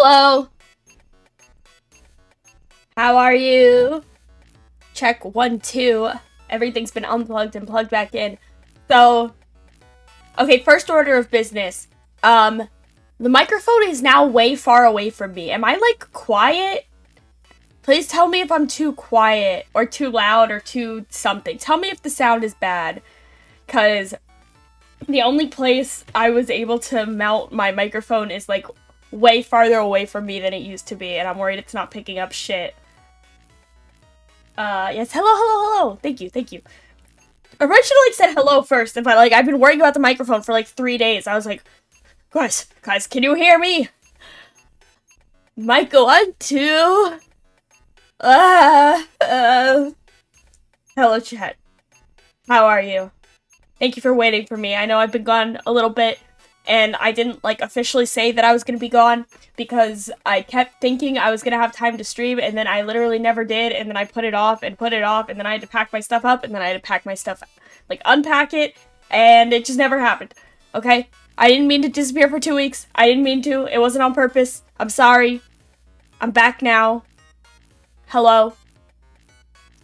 Hello. How are you? Check 1, 2. Everything's been unplugged and plugged back in. So, okay, first order of business. The microphone is now way far away from me. Am I, like, quiet? Please tell me if I'm too quiet, or too loud, or too something. Tell me if the sound is bad. Because the only place I was able to mount my microphone is, like, way farther away from me than it used to be, and I'm worried it's not picking up shit. Yes, hello. Thank you. I probably should have, like, said hello first. If I've been worrying about the microphone for, like, 3 days. I was like, guys, can you hear me? Mic 1, 2. Hello, chat. How are you? Thank you for waiting for me. I know I've been gone a little bit, and I didn't, like, officially say that I was gonna be gone, because I kept thinking I was gonna have time to stream, and then I literally never did, and then I put it off, and then I had to pack my stuff up, and then I had to pack my stuff, like, unpack it, and it just never happened, okay? I didn't mean to disappear for 2 weeks. I didn't mean to. It wasn't on purpose. I'm sorry. I'm back now. Hello.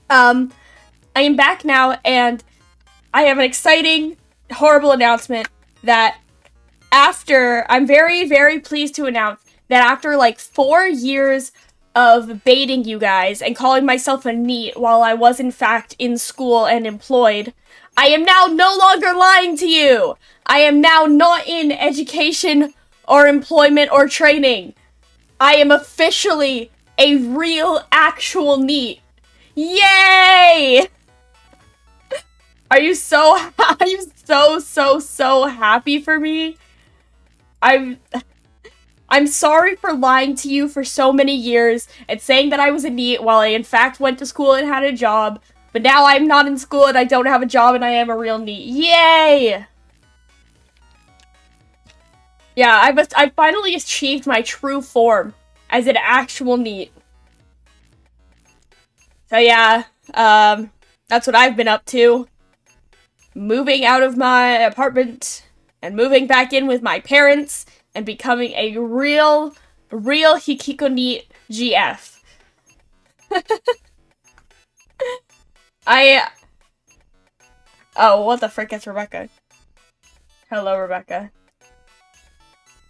I am back now, and I have an exciting, horrible announcement that I'm very, very pleased to announce that after, like, 4 years of baiting you guys and calling myself a NEET while I was, in fact, in school and employed, I am now no longer lying to you! I am now not in education or employment or training. I am officially a real, actual NEET. Yay! Are you so happy for me? I'm sorry for lying to you for so many years and saying that I was a NEET while I in fact went to school and had a job, but now I'm not in school and I don't have a job and I am a real NEET. Yay! Yeah, I finally achieved my true form as an actual NEET. So yeah, that's what I've been up to. Moving out of my apartment and moving back in with my parents and becoming a real Hikiko NEET GF. Oh, what the frick is Rebecca? Hello, Rebecca.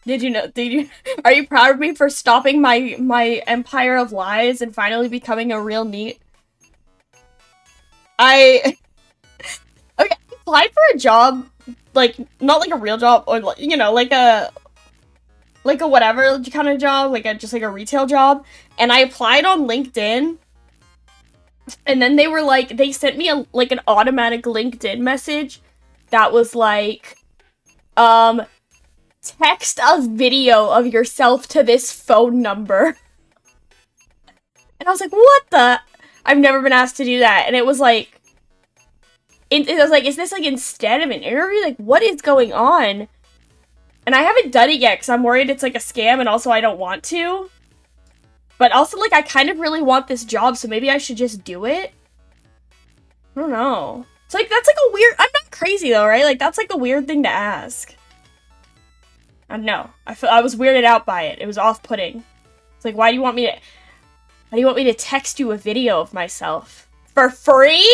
Are you proud of me for stopping my empire of lies and finally becoming a real NEET? Okay, I applied for a job, like, not like a real job, or, you know, like a whatever kind of job, just like a retail job, and I applied on LinkedIn, and then they were like, they sent me an automatic LinkedIn message that was like, text a video of yourself to this phone number. And I was like, what the? I've never been asked to do that. And it was like, it was like, is this like instead of an interview? Like, what is going on? And I haven't done it yet because I'm worried it's like a scam and also I don't want to. But also, like, I kind of really want this job, so maybe I should just do it? I don't know. It's like, that's like a weird, I'm not crazy though, right? Like, that's like a weird thing to ask. I don't know. I was weirded out by it. It was off-putting. It's like, why do you want me to text you a video of myself? For free?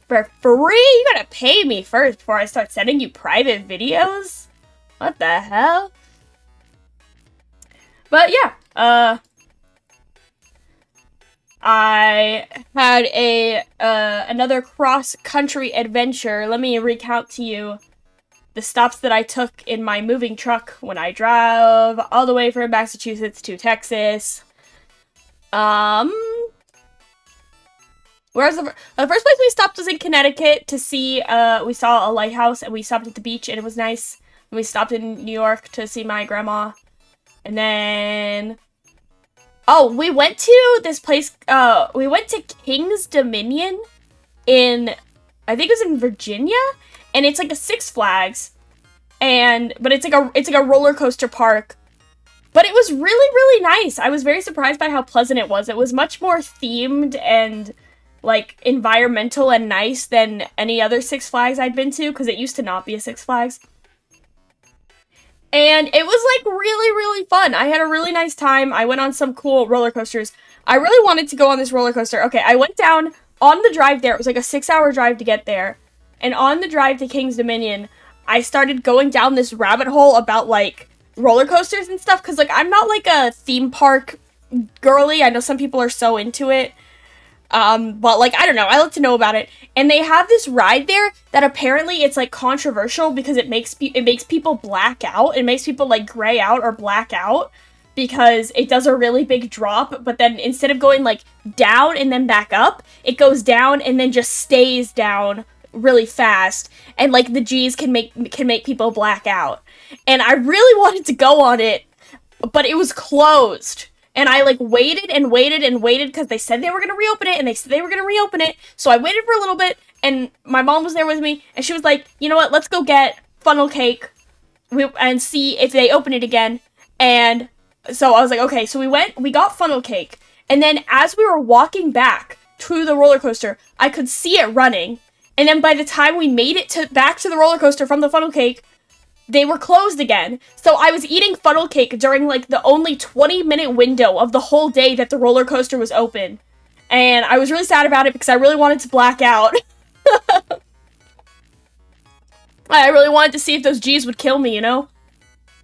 For free? You gotta pay me first before I start sending you private videos? What the hell? But yeah, I had another cross-country adventure. Let me recount to you the stops that I took in my moving truck when I drove all the way from Massachusetts to Texas. Whereas the first place we stopped was in Connecticut to see, we saw a lighthouse and we stopped at the beach and it was nice. And we stopped in New York to see my grandma. And then, oh, we went to this place, we went to King's Dominion in, I think it was in Virginia? And it's like a Six Flags, but it's like a roller coaster park. But it was really, really nice. I was very surprised by how pleasant it was. It was much more themed and like environmental and nice than any other Six Flags I'd been to, because it used to not be a Six Flags. And it was like really, really fun. I had a really nice time. I went on some cool roller coasters. I really wanted to go on this roller coaster. Okay, I went down on the drive there. It was like a 6-hour drive to get there. And on the drive to King's Dominion, I started going down this rabbit hole about like roller coasters and stuff. Cause like I'm not like a theme park girly. I know some people are so into it. But like, I don't know, I like to know about it. And they have this ride there that apparently it's like controversial because it makes people black out. It makes people like gray out or black out because it does a really big drop, but then instead of going like down and then back up, it goes down and then just stays down really fast. And like the G's can make people black out. And I really wanted to go on it, but it was closed. And I, like, waited and waited and waited because they said they were going to reopen it, and they said they were going to reopen it. So I waited for a little bit, and my mom was there with me, and she was like, you know what, let's go get funnel cake and see if they open it again. And so I was like, okay, so we got funnel cake. And then as we were walking back to the roller coaster, I could see it running. And then by the time we made it back to the roller coaster from the funnel cake, they were closed again. So I was eating funnel cake during like the only 20-minute window of the whole day that the roller coaster was open. And I was really sad about it because I really wanted to black out. I really wanted to see if those G's would kill me, you know?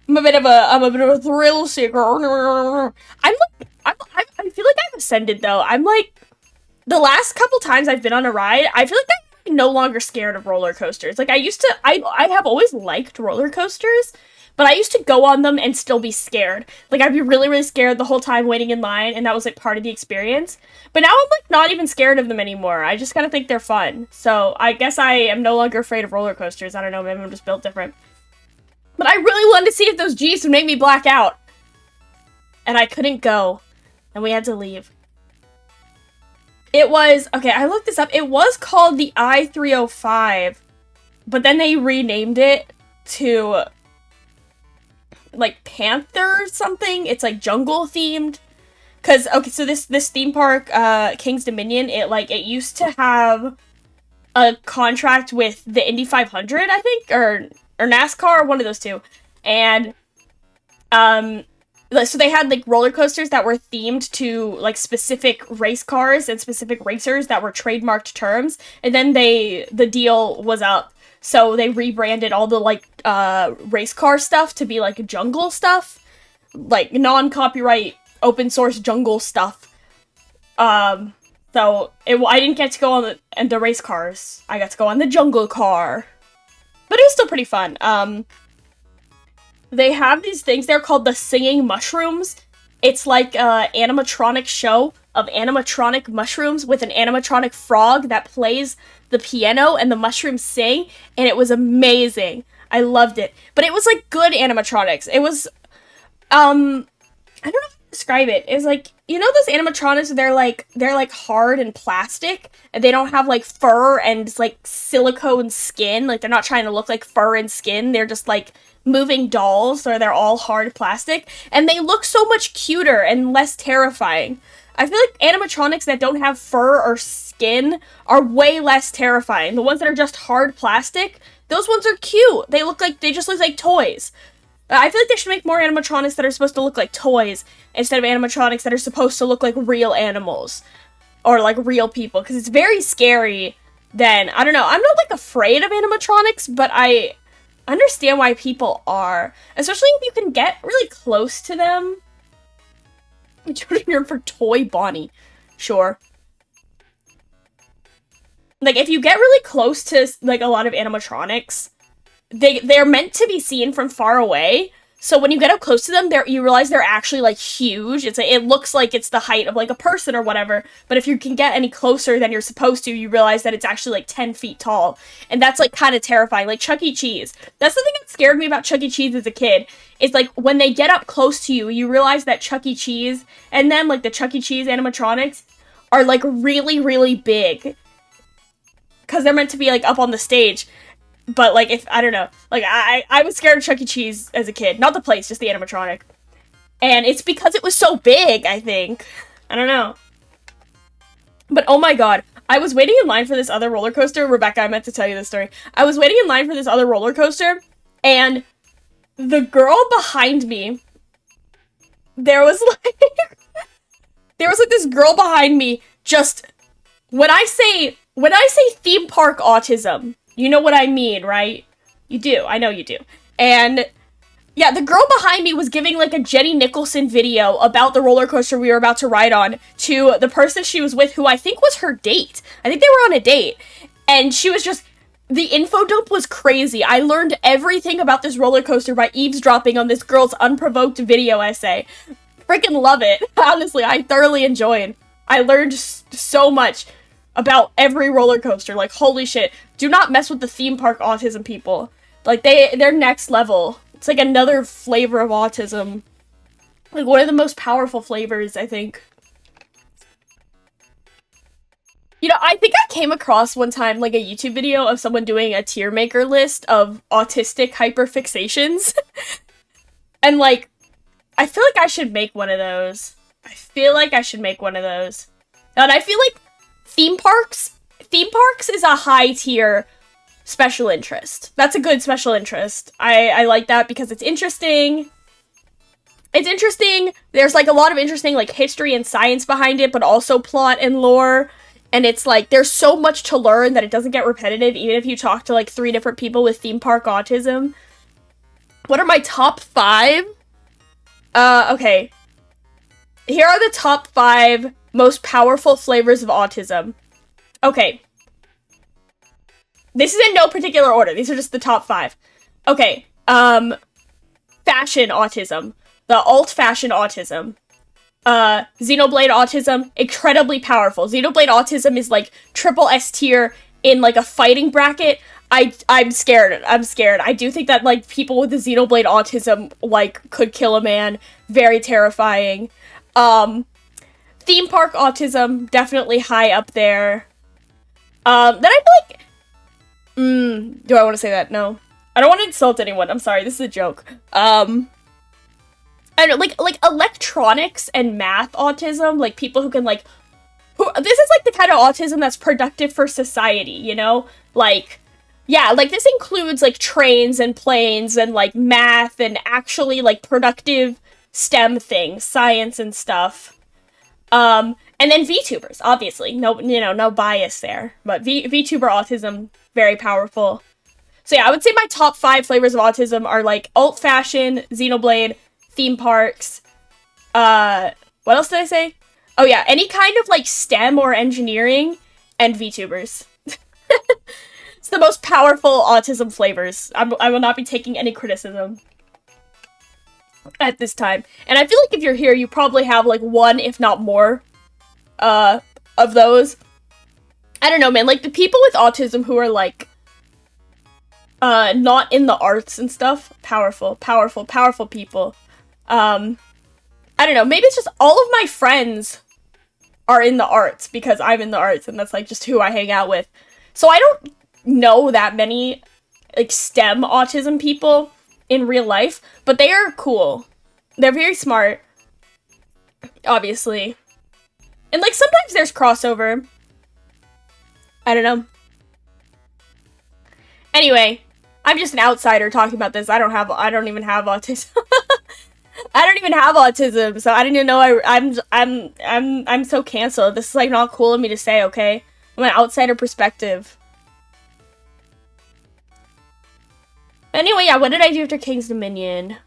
I'm a bit of a thrill seeker. I feel like I've ascended though. I'm like, the last couple times I've been on a ride, I feel like I'm no longer scared of roller coasters. Like, I have always liked roller coasters, but I used to go on them and still be scared. Like, I'd be really, really scared the whole time waiting in line, and that was, like, part of the experience. But now I'm, like, not even scared of them anymore. I just kind of think they're fun. So, I guess I am no longer afraid of roller coasters. I don't know, maybe I'm just built different. But I really wanted to see if those G's would make me black out. And I couldn't go. And we had to leave. It was, okay, I looked this up. It was called the I-305, but then they renamed it to, like, Panther or something. It's, like, jungle themed. Because, okay, so this theme park, King's Dominion, it used to have a contract with the Indy 500, I think, or NASCAR, one of those two. And, so they had, like, roller coasters that were themed to, like, specific race cars and specific racers that were trademarked terms, and then the deal was up, so they rebranded all the, like, race car stuff to be, like, jungle stuff, like, non-copyright, open-source jungle stuff. So, I didn't get to go on the race cars. I got to go on the jungle car. But it was still pretty fun. They have these things, they're called the singing mushrooms. It's like an animatronic show of animatronic mushrooms with an animatronic frog that plays the piano and the mushrooms sing, and it was amazing. I loved it. But it was like good animatronics. It was, I don't know how to describe it. It's like, you know those animatronics, they're like hard and plastic, and they don't have like fur and it's like silicone skin. Like they're not trying to look like fur and skin. They're just like moving dolls, or they're all hard plastic, and they look so much cuter and less terrifying. I feel like animatronics that don't have fur or skin are way less terrifying. The ones that are just hard plastic, those ones are cute. They just look like toys. I feel like they should make more animatronics that are supposed to look like toys instead of animatronics that are supposed to look like real animals or like real people, because it's very scary. Then I don't know. I'm not like afraid of animatronics, but I understand why people are, especially if you can get really close to them. You're for Toy Bonnie, sure. Like if you get really close to like a lot of animatronics, they're meant to be seen from far away. So when you get up close to them, you realize they're actually like huge. It looks like it's the height of like a person or whatever. But if you can get any closer than you're supposed to, you realize that it's actually like 10 feet tall. And that's like kind of terrifying. Like Chuck E. Cheese. That's the thing that scared me about Chuck E. Cheese as a kid. Is like when they get up close to you, you realize that Chuck E. Cheese and then like the Chuck E. Cheese animatronics are like really, really big. Because they're meant to be like up on the stage. But, like, I don't know. Like, I was scared of Chuck E. Cheese as a kid. Not the place, just the animatronic. And it's because it was so big, I think. I don't know. But, oh my god. I was waiting in line for this other roller coaster. Rebecca, I meant to tell you this story. I was waiting in line for this other roller coaster. And the girl behind me, there was like this girl behind me just, when I say theme park autism, you know what I mean, right? You do. I know you do. And yeah, the girl behind me was giving like a Jenny Nicholson video about the roller coaster we were about to ride on to the person she was with, who I think was her date. I think they were on a date. And she was just, the info dump was crazy. I learned everything about this roller coaster by eavesdropping on this girl's unprovoked video essay. Freaking love it. Honestly, I thoroughly enjoyed. I learned so much about every roller coaster. Like, holy shit. Do not mess with the theme park autism people. Like, they're next level. It's like another flavor of autism. Like, one of the most powerful flavors, I think. You know, I think I came across one time, like, a YouTube video of someone doing a tier maker list of autistic hyperfixations. And, like, I feel like I should make one of those. And I feel like theme parks is a high tier special interest. That's a good special interest. I like that because it's interesting. It's interesting. There's, like, a lot of interesting, like, history and science behind it, but also plot and lore. And it's, like, there's so much to learn that it doesn't get repetitive, even if you talk to, like, 3 different people with theme park autism. What are my top 5? Okay. Here are the top 5 most powerful flavors of autism. Okay. This is in no particular order. These are just the top 5. Okay. Fashion autism. The alt-fashion autism. Xenoblade autism, incredibly powerful. Xenoblade autism is like triple S tier in like a fighting bracket. I'm scared. I do think that like people with the Xenoblade autism like could kill a man. Very terrifying. Theme park autism, definitely high up there. Then I feel like do I want to say that? No. I don't want to insult anyone. I'm sorry, this is a joke. I don't know, like electronics and math autism, like people who can like, this is like the kind of autism that's productive for society, you know? Like, yeah, like this includes like trains and planes and like math and actually like productive STEM things, science and stuff. And then VTubers, obviously, no bias there, but VTuber autism, very powerful. So yeah, I would say my top 5 flavors of autism are like alt-fashion, Xenoblade, theme parks, what else did I say? Oh yeah, any kind of like STEM or engineering, and VTubers. It's the most powerful autism flavors. I will not be taking any criticism at this time. And I feel like if you're here, you probably have like one, if not more, of those. I don't know, man, like the people with autism who are like, not in the arts and stuff, powerful people. I don't know, maybe it's just all of my friends are in the arts because I'm in the arts and that's like just who I hang out with. So I don't know that many like STEM autism people in real life, but they are cool. They're very smart, obviously. And like sometimes there's crossover. I don't know. Anyway, I'm just an outsider talking about this. I don't even have autism. I don't even have autism, so I didn't even know I'm so canceled. This is like not cool of me to say, okay? I'm an outsider perspective. Anyway, yeah, what did I do after King's Dominion?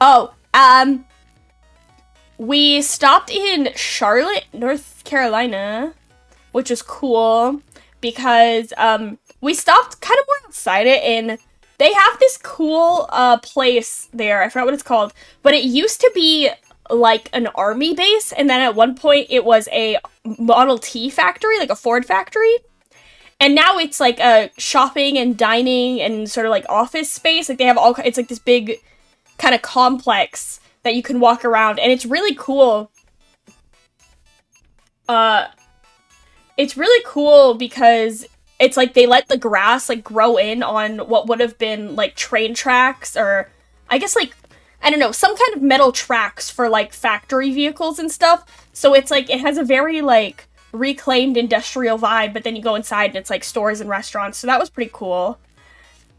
Oh, we stopped in Charlotte, North Carolina, which is cool because we stopped kind of more outside it, and they have this cool place there. I forgot what it's called, but it used to be like an army base, and then at one point it was a Model T factory, like a Ford factory. And now it's like a shopping and dining and sort of like office space. Like they have all, it's like this big kind of complex that you can walk around, and it's really cool. It's really cool because it's like they let the grass like grow in on what would have been like train tracks, or I guess like, I don't know, some kind of metal tracks for like factory vehicles and stuff. So it's like, it has a very like reclaimed industrial vibe, but then you go inside and it's like stores and restaurants. So that was pretty cool.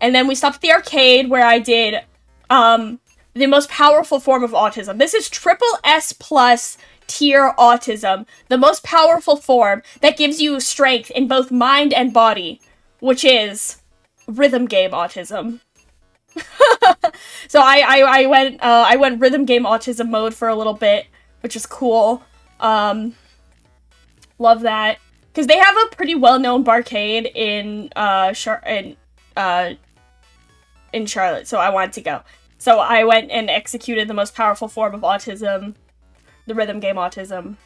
And then we stopped at the arcade where I did the most powerful form of autism. This is triple S plus tier autism, the most powerful form that gives you strength in both mind and body, which is rhythm game autism. So I went rhythm game autism mode for a little bit, which is cool. Love that, because they have a pretty well-known barcade in Charlotte, so I wanted to go. So I went and executed the most powerful form of autism, the rhythm game autism.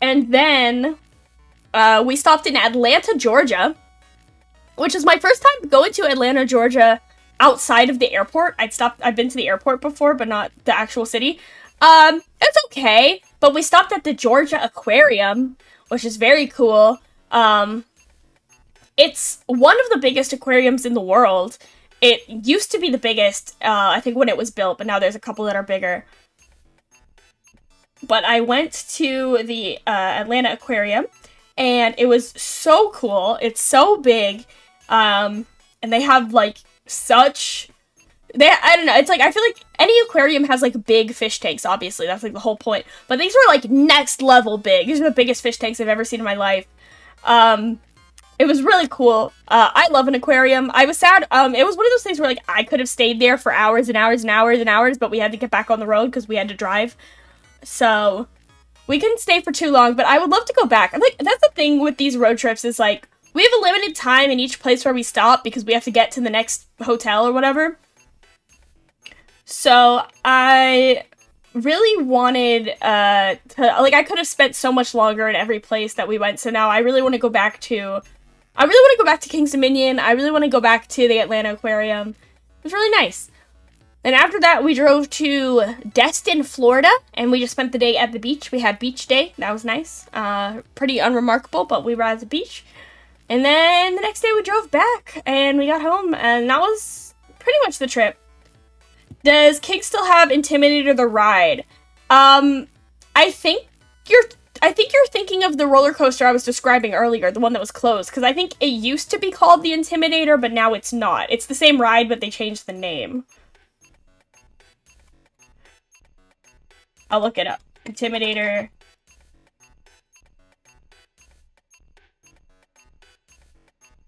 And then we stopped in Atlanta, Georgia, which is my first time going to Atlanta, Georgia outside of the airport. I've been to the airport before, but not the actual city. It's okay, but we stopped at the Georgia Aquarium, which is very cool. It's one of the biggest aquariums in the world. It used to be the biggest, I think, when it was built, but now there's a couple that are bigger. But I went to the Atlanta Aquarium, and it was so cool. It's so big, and they have, like, I don't know, it's like, I feel like any aquarium has, like, big fish tanks, obviously. That's, like, the whole point. But these were, like, next level big. These are the biggest fish tanks I've ever seen in my life. It was really cool. I love an aquarium. I was sad. It was one of those things where, like, I could have stayed there for hours and hours and hours and hours, but we had to get back on the road because we had to drive. So, we couldn't stay for too long, but I would love to go back. Like, that's the thing with these road trips is, like, we have a limited time in each place where we stop because we have to get to the next hotel or whatever. So, I really wanted to, like, I could have spent so much longer in every place that we went, so now I really want to go back to King's Dominion. I really want to go back to the Atlanta Aquarium. It was really nice. And after that, we drove to Destin, Florida, and we just spent the day at the beach. We had beach day. That was nice. Pretty unremarkable, but we were at the beach. And then the next day we drove back, and we got home, and that was pretty much the trip. Does King still have Intimidator the ride? I think you're thinking of the roller coaster I was describing earlier, the one that was closed, because I think it used to be called the Intimidator, but now it's not. It's the same ride, but they changed the name. I'll look it up. Intimidator.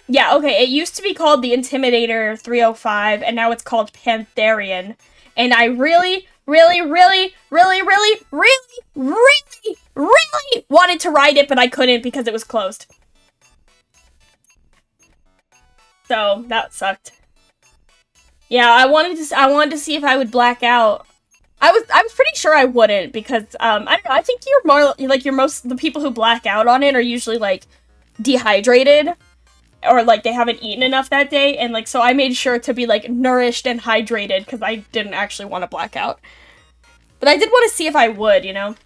Yeah, okay, it used to be called the Intimidator 305, and now it's called Pantherian. And I really, really, really, really, really, really, really, really wanted to ride it, but I couldn't because it was closed. So, that sucked. Yeah, I wanted to see if I would black out. I was pretty sure I wouldn't, because, I don't know, I think you're more, like, the people who black out on it are usually, like, dehydrated, or, like, they haven't eaten enough that day, and, like, so I made sure to be, like, nourished and hydrated, because I didn't actually want to black out. But I did want to see if I would, you know?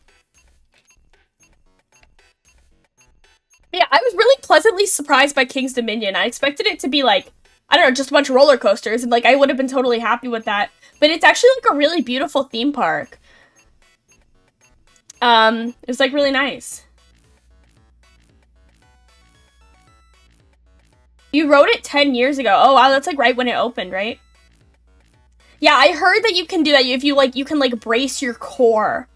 Yeah, I was really pleasantly surprised by King's Dominion. I expected it to be, like, I don't know, just a bunch of roller coasters, and, like, I would have been totally happy with that. But it's actually, like, a really beautiful theme park. It was, like, really nice. You wrote it 10 years ago. Oh, wow, that's, like, right when it opened, right? Yeah, I heard that you can do that. If you, like, you can, like, brace your core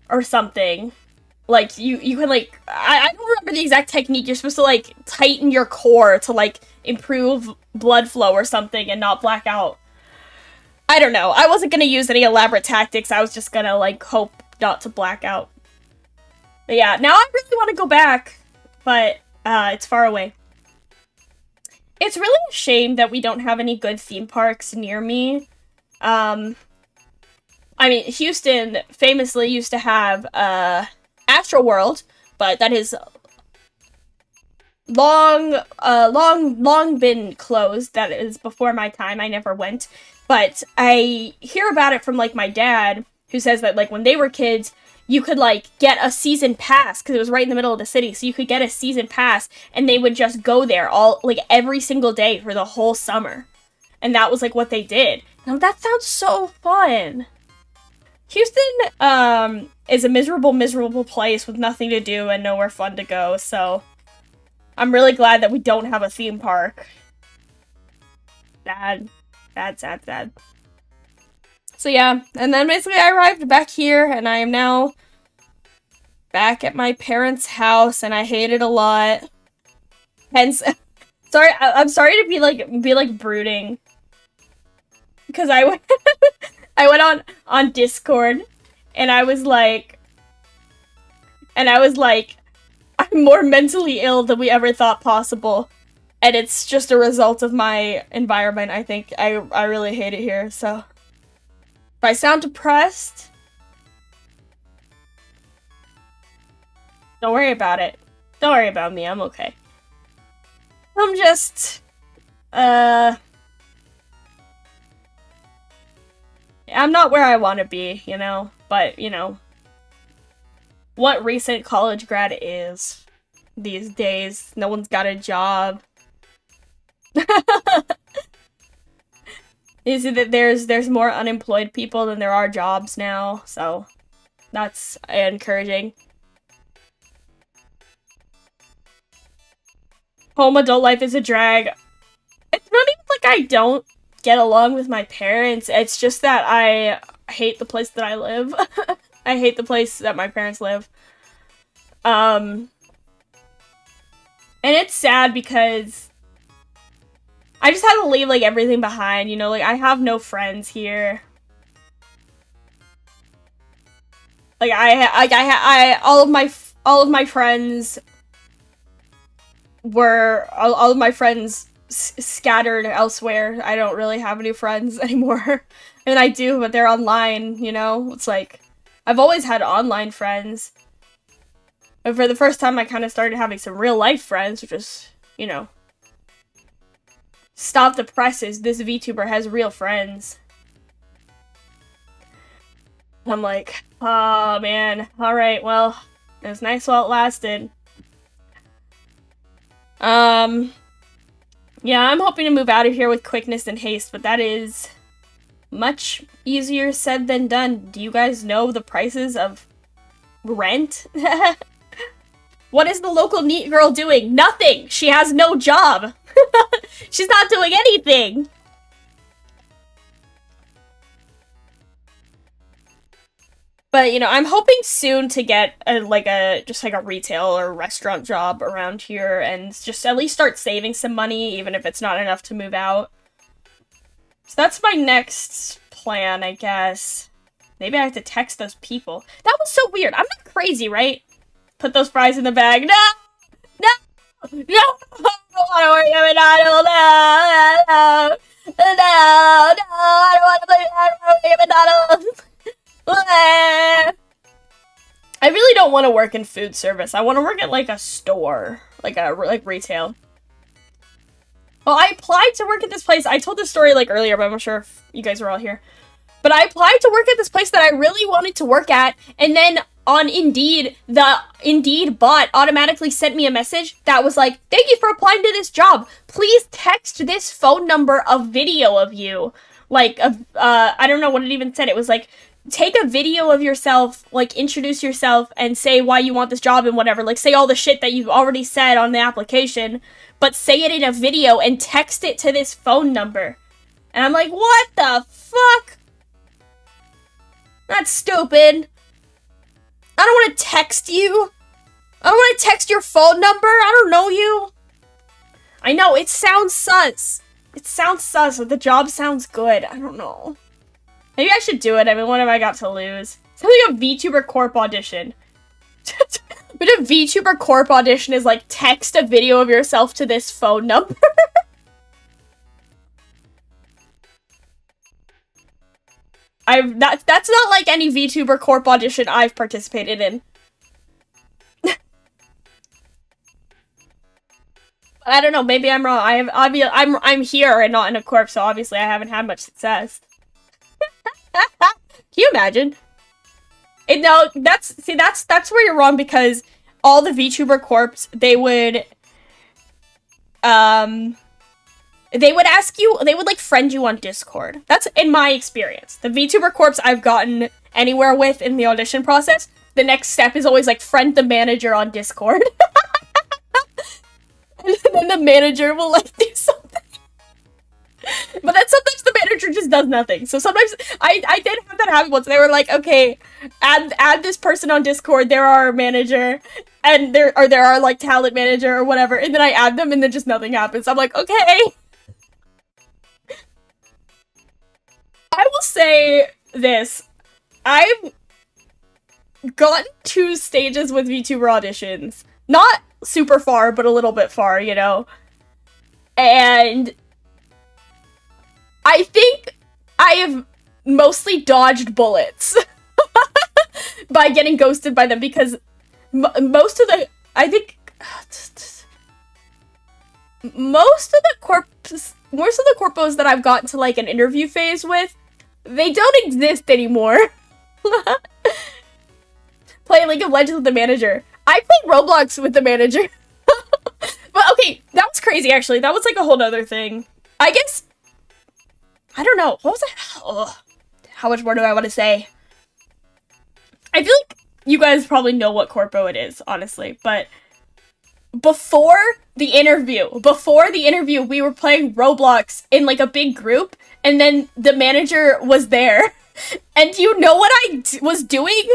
or something. Like, you can, like, I don't remember the exact technique. You're supposed to, like, tighten your core to, like, improve blood flow or something and not black out. I don't know. I wasn't gonna use any elaborate tactics. I was just gonna, like, hope not to black out. But yeah, now I really want to go back, but it's far away. It's really a shame that we don't have any good theme parks near me. I mean, Houston famously used to have Astroworld, but that is long been closed. That is before my time. I never went. But I hear about it from, like, my dad, who says that, like, when they were kids, you could, like, get a season pass, because it was right in the middle of the city, so you could get a season pass, and they would just go there every single day for the whole summer. And that was, like, what they did. Now, that sounds so fun! Houston, is a miserable, miserable place with nothing to do and nowhere fun to go, so I'm really glad that we don't have a theme park. Sad. Sad, sad, sad. So yeah, and then basically I arrived back here, and I am now back at my parents' house, and I hate it a lot. Hence, sorry, I'm sorry to be like brooding, because I went I went on Discord, and I was like, I'm more mentally ill than we ever thought possible, and it's just a result of my environment. I think I really hate it here. So if I sound depressed, don't worry about it. Don't worry about me. I'm okay. I'm just I'm not where I want to be, you know, but you know what recent college grad is these days. No one's got a job. You see that there's more unemployed people than there are jobs now, so that's encouraging. Home adult life is a drag. It's not even like I don't get along with my parents, it's just that I hate the place that I live. I hate the place that my parents live. And it's sad because I just had to leave, like, everything behind, you know? Like, I have no friends here. Like, all of my friends were, all of my friends scattered elsewhere. I don't really have any friends anymore. And I do, but they're online, you know? It's like, I've always had online friends. But for the first time, I kind of started having some real-life friends, which is, you know, stop the presses. This VTuber has real friends. I'm like, oh, man. Alright, well, it was nice while it lasted. Yeah, I'm hoping to move out of here with quickness and haste, but that is much easier said than done. Do you guys know the prices of rent? What is the local NEET girl doing? Nothing! She has no job! She's not doing anything! But, you know, I'm hoping soon to get just a retail or restaurant job around here and just at least start saving some money, even if it's not enough to move out. So that's my next plan, I guess. Maybe I have to text those people. That was so weird. I'm not crazy, right? Put those fries in the bag. No! No! No! I don't want to work at McDonald's. No! No! No! I don't want to work at McDonald's. I really don't want to work in food service. I want to work at, like, a store. Like retail. Well, I applied to work at this place. I told this story, like, earlier, but I'm not sure if you guys were all here. But I applied to work at this place that I really wanted to work at, and then on Indeed, the Indeed bot automatically sent me a message that was like, thank you for applying to this job. Please text this phone number a video of you. Like, I don't know what it even said. It was like, take a video of yourself, like, introduce yourself, and say why you want this job and whatever. Like, say all the shit that you've already said on the application, but say it in a video and text it to this phone number. And I'm like, what the fuck? That's stupid. I don't want to text you. I don't want to text your phone number. I don't know you. I know, it sounds sus. It sounds sus, but the job sounds good. I don't know. Maybe I should do it. I mean, what have I got to lose? Sounds like a VTuber Corp audition. But a VTuber Corp audition is like, text a video of yourself to this phone number. That's not like any VTuber Corp audition I've participated in. I don't know, maybe I'm wrong. I'm here and not in a corp, so obviously I haven't had much success. Can you imagine? No, that's where you're wrong, because all the VTuber corps, they would ask you, they would, like, friend you on Discord. That's in my experience. The VTuber corps I've gotten anywhere with in the audition process, the next step is always, like, friend the manager on Discord. And then the manager will, like, do something. does nothing. So sometimes I did have that happen once. They were like, okay, add this person on Discord. They're our manager, and they're our like talent manager or whatever. And then I add them, and then just nothing happens. I'm like, okay. I will say this: I've gotten 2 stages with VTuber auditions. Not super far, but a little bit far, you know. And I think I have mostly dodged bullets by getting ghosted by them, because most of the corpos that I've gotten to like an interview phase with, they don't exist anymore. Play League of Legends with the manager. I played Roblox with the manager. But okay, that was crazy actually. That was like a whole nother thing. I guess, I don't know. What was that? Ugh. How much more do I want to say? I feel like you guys probably know what corpo it is, honestly. But before the interview, we were playing Roblox in like a big group, and then the manager was there. And do you know what I was doing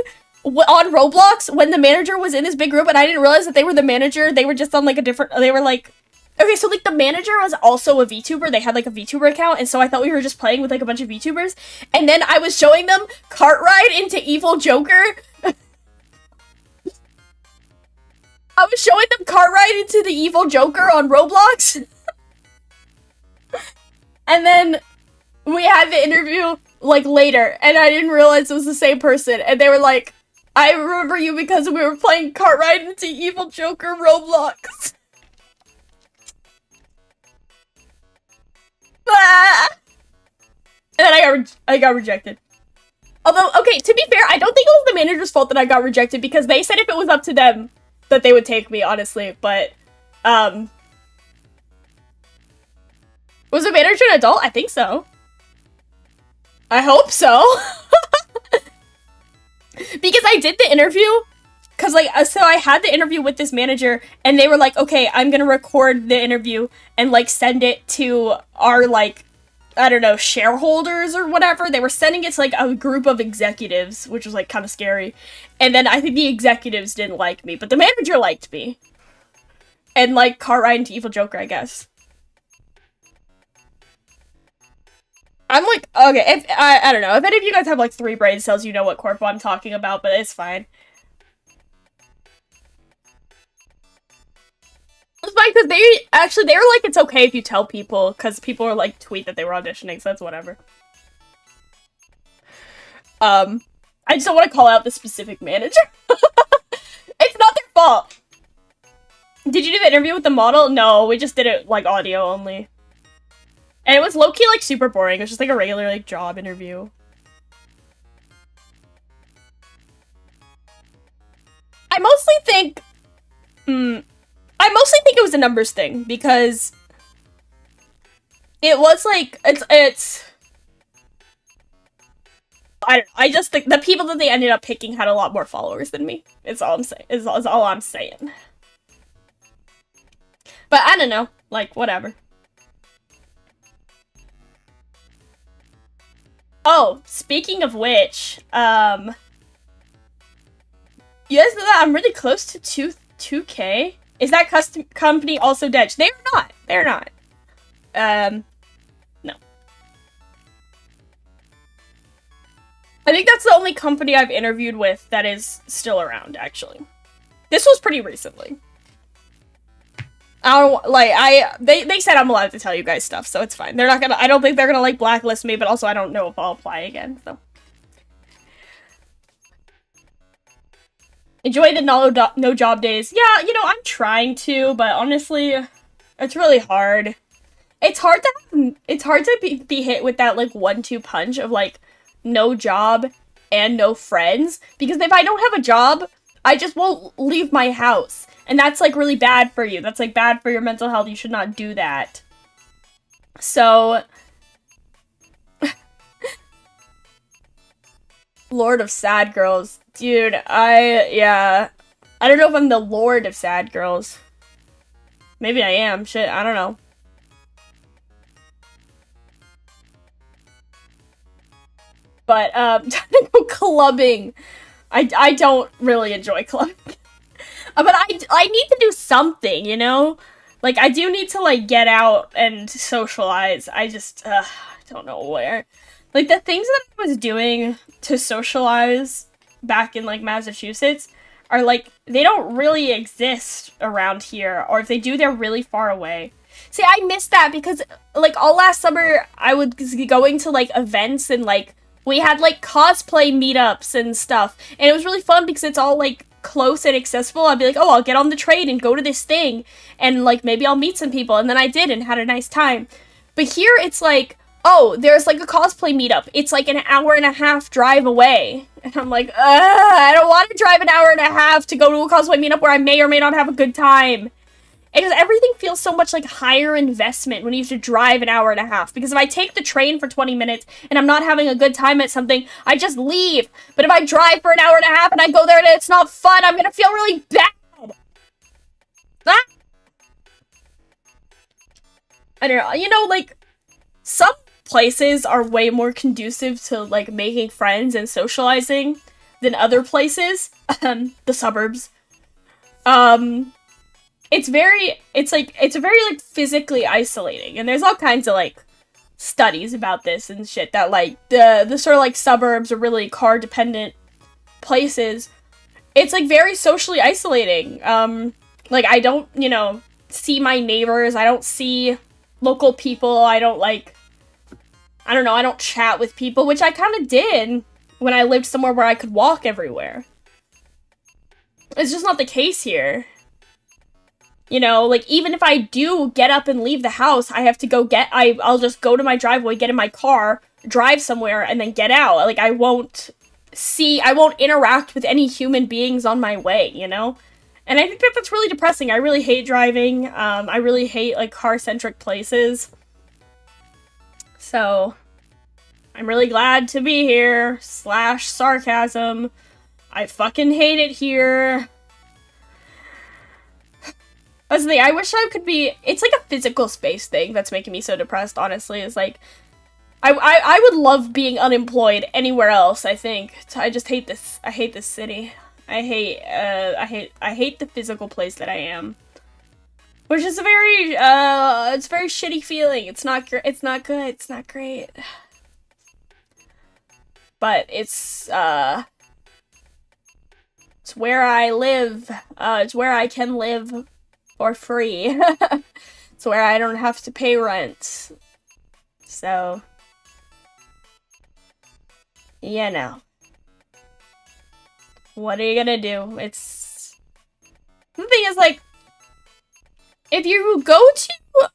on Roblox when the manager was in this big group, and I didn't realize that they were the manager? They were just on like a different, they were like, okay, so like the manager was also a VTuber. They had like a VTuber account, and so I thought we were just playing with like a bunch of VTubers. And then I was showing them cart ride into ENVtuber. I was showing them cart ride into the ENVtuber on Roblox. And then we had the interview like later, and I didn't realize it was the same person. And they were like, I remember you because we were playing cart ride into ENVtuber Roblox. And then I got rejected. Although, okay, to be fair, I don't think it was the manager's fault that I got rejected, because they said if it was up to them that they would take me, honestly. But, was the manager an adult? I think so. I hope so. Because I did the interview, because, like, so I had the interview with this manager, and they were like, okay, I'm gonna record the interview and, like, send it to our, like, I don't know, shareholders or whatever. They were sending it to, like, a group of executives, which was, like, kind of scary. And then I think the executives didn't like me, but the manager liked me. And, like, car ride into ENVtuber, I guess. I'm like, okay, if I don't know. If any of you guys have, like, 3 brain cells, you know what corpo I'm talking about, but it's fine. It's fine, because they were like, it's okay if you tell people, because people are like, tweet that they were auditioning, so that's whatever. I just don't want to call out the specific manager. It's not their fault. Did you do the interview with the model? No, we just did it, like, audio only. And it was low-key, like, super boring. It was just, like, a regular, like, job interview. I mostly think it was a numbers thing, because it was, like, I just think the people that they ended up picking had a lot more followers than me. It's all I'm saying. Is all I'm saying. But I don't know. Like, whatever. Oh, speaking of which, you guys know that I'm really close to 2K? Is that custom company also dead? They're not. They're not. No. I think that's the only company I've interviewed with that is still around, actually. This was pretty recently. They said I'm allowed to tell you guys stuff, so it's fine. They're not gonna, I don't think they're gonna, like, blacklist me, but also I don't know if I'll apply again, so. Enjoy the no job days. Yeah, you know, I'm trying to, but honestly, it's really hard. It's hard to be hit with that, like, 1-2 punch of, like, no job and no friends, because if I don't have a job, I just won't leave my house. And that's, like, really bad for you. That's, like, bad for your mental health. You should not do that. So, Lord of Sad Girls. Dude, yeah. I don't know if I'm the Lord of Sad Girls. Maybe I am. Shit, I don't know. But, trying to go clubbing. I don't really enjoy clubbing. But I need to do something, you know? Like, I do need to, like, get out and socialize. I just, I don't know where. Like, the things that I was doing to socialize back in, like, Massachusetts are, like, they don't really exist around here. Or if they do, they're really far away. See, I miss that because, like, all last summer, I was going to, like, events and, like, we had, like, cosplay meetups and stuff. And it was really fun because it's all, like, close and accessible. I'd be like, oh, I'll get on the train and go to this thing. And, like, maybe I'll meet some people. And then I did and had a nice time. But here, it's like, oh, there's, like, a cosplay meetup. It's, like, an hour-and-a-half drive away. And I'm like, I don't want to drive an hour and a half to go to a cosplay meetup where I may or may not have a good time. Because everything feels so much like higher investment when you have to drive an hour and a half. Because if I take the train for 20 minutes and I'm not having a good time at something, I just leave. But if I drive for an hour and a half and I go there and it's not fun, I'm gonna feel really bad. Ah! I don't know. You know, like, some places are way more conducive to, like, making friends and socializing than other places. The suburbs. It's very, like, physically isolating. And there's all kinds of, like, studies about this and shit that, like, the sort of, like, suburbs are really car-dependent places. It's, like, very socially isolating. Like, I don't, you know, see my neighbors. I don't see local people. I don't, like, I don't know, I don't chat with people, which I kind of did when I lived somewhere where I could walk everywhere. It's just not the case here. You know, like, even if I do get up and leave the house, I have to go I'll just go to my driveway, get in my car, drive somewhere, and then get out. Like, I won't interact with any human beings on my way, you know? And I think that that's really depressing. I really hate driving. I really hate, like, car-centric places. So, I'm really glad to be here. / sarcasm. I fucking hate it here. That's the thing, I wish I could be, it's like a physical space thing that's making me so depressed, honestly, is like, I would love being unemployed anywhere else, I think. I just hate this, I hate this city. I hate the physical place that I am. Which is a very, it's a very shitty feeling. It's not good, it's not great. But it's where I live, it's where I can live for free. It's where I don't have to pay rent. So, you know. What are you gonna do? It's... The thing is, like, if you go to,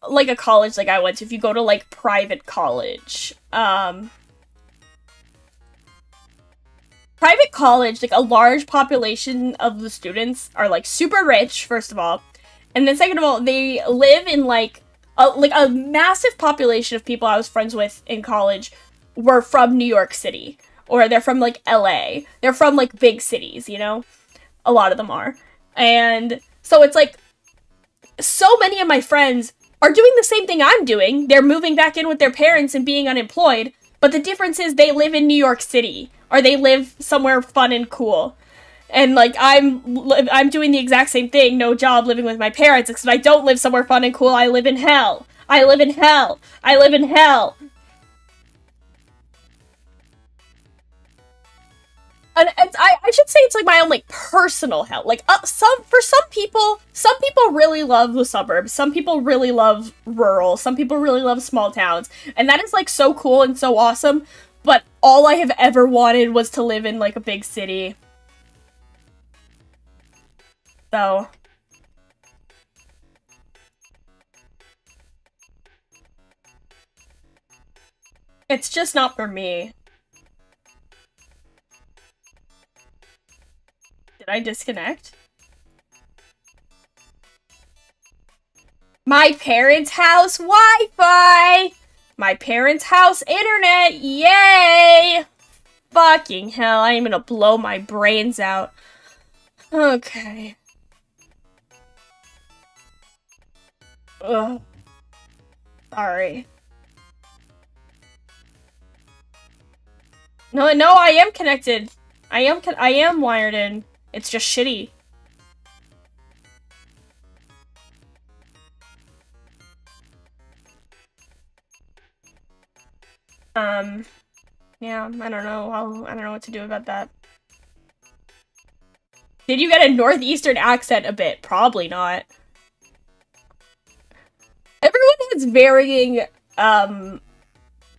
like, a college like I went to, if you go to, like, private college, private college, like, a large population of the students are, like, super rich, first of all. And then second of all, they live in, like a massive population of people I was friends with in college were from New York City. Or they're from, like, LA. They're from, like, big cities, you know? A lot of them are. And so it's, like, so many of my friends are doing the same thing I'm doing. They're moving back in with their parents and being unemployed. But the difference is they live in New York City. Or they live somewhere fun and cool. And, like, I'm doing the exact same thing, no job, living with my parents, except I don't live somewhere fun and cool, I live in hell. I live in hell. I live in hell. And I should say it's, like, my own, like, personal hell. Like, for some people really love the suburbs. Some people really love rural. Some people really love small towns. And that is, like, so cool and so awesome. But all I have ever wanted was to live in, like, a big city. So, it's just not for me. Did I disconnect? My parents' house Wi-Fi! My parents' house internet! Yay! Fucking hell, I am gonna blow my brains out. Okay. Ugh. Sorry. No, no, I am connected. I am wired in. It's just shitty. Yeah, I don't know. I don't know what to do about that. Did you get a northeastern accent a bit? Probably not. Everyone has varying,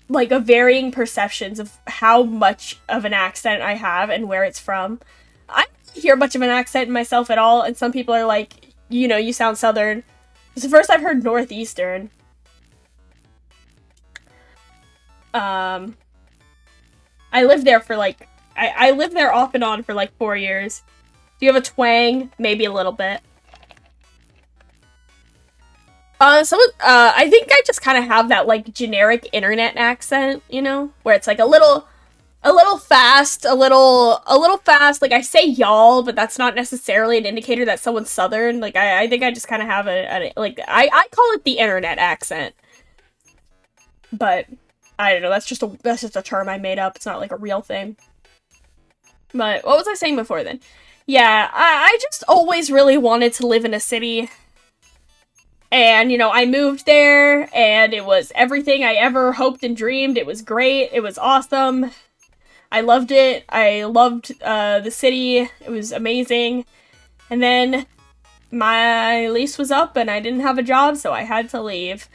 like, varying perceptions of how much of an accent I have and where it's from. I don't hear much of an accent in myself at all, and some people are like, you know, you sound southern. It's the first I've heard northeastern. I lived there for, like, I lived there off and on for, like, 4 years. Do you have a twang? Maybe a little bit. I think I just kind of have that, like, generic internet accent, you know? Where it's, like, a little fast, a little fast. Like, I say y'all, but that's not necessarily an indicator that someone's southern. Like, I think I just kind of have like, I call it the internet accent. But, I don't know, that's just a term I made up. It's not, like, a real thing. But, what was I saying before then? Yeah, I just always really wanted to live in a city. And, you know, I moved there, and it was everything I ever hoped and dreamed. It was great. It was awesome. I loved it. I loved the city. It was amazing. And then my lease was up, and I didn't have a job, so I had to leave.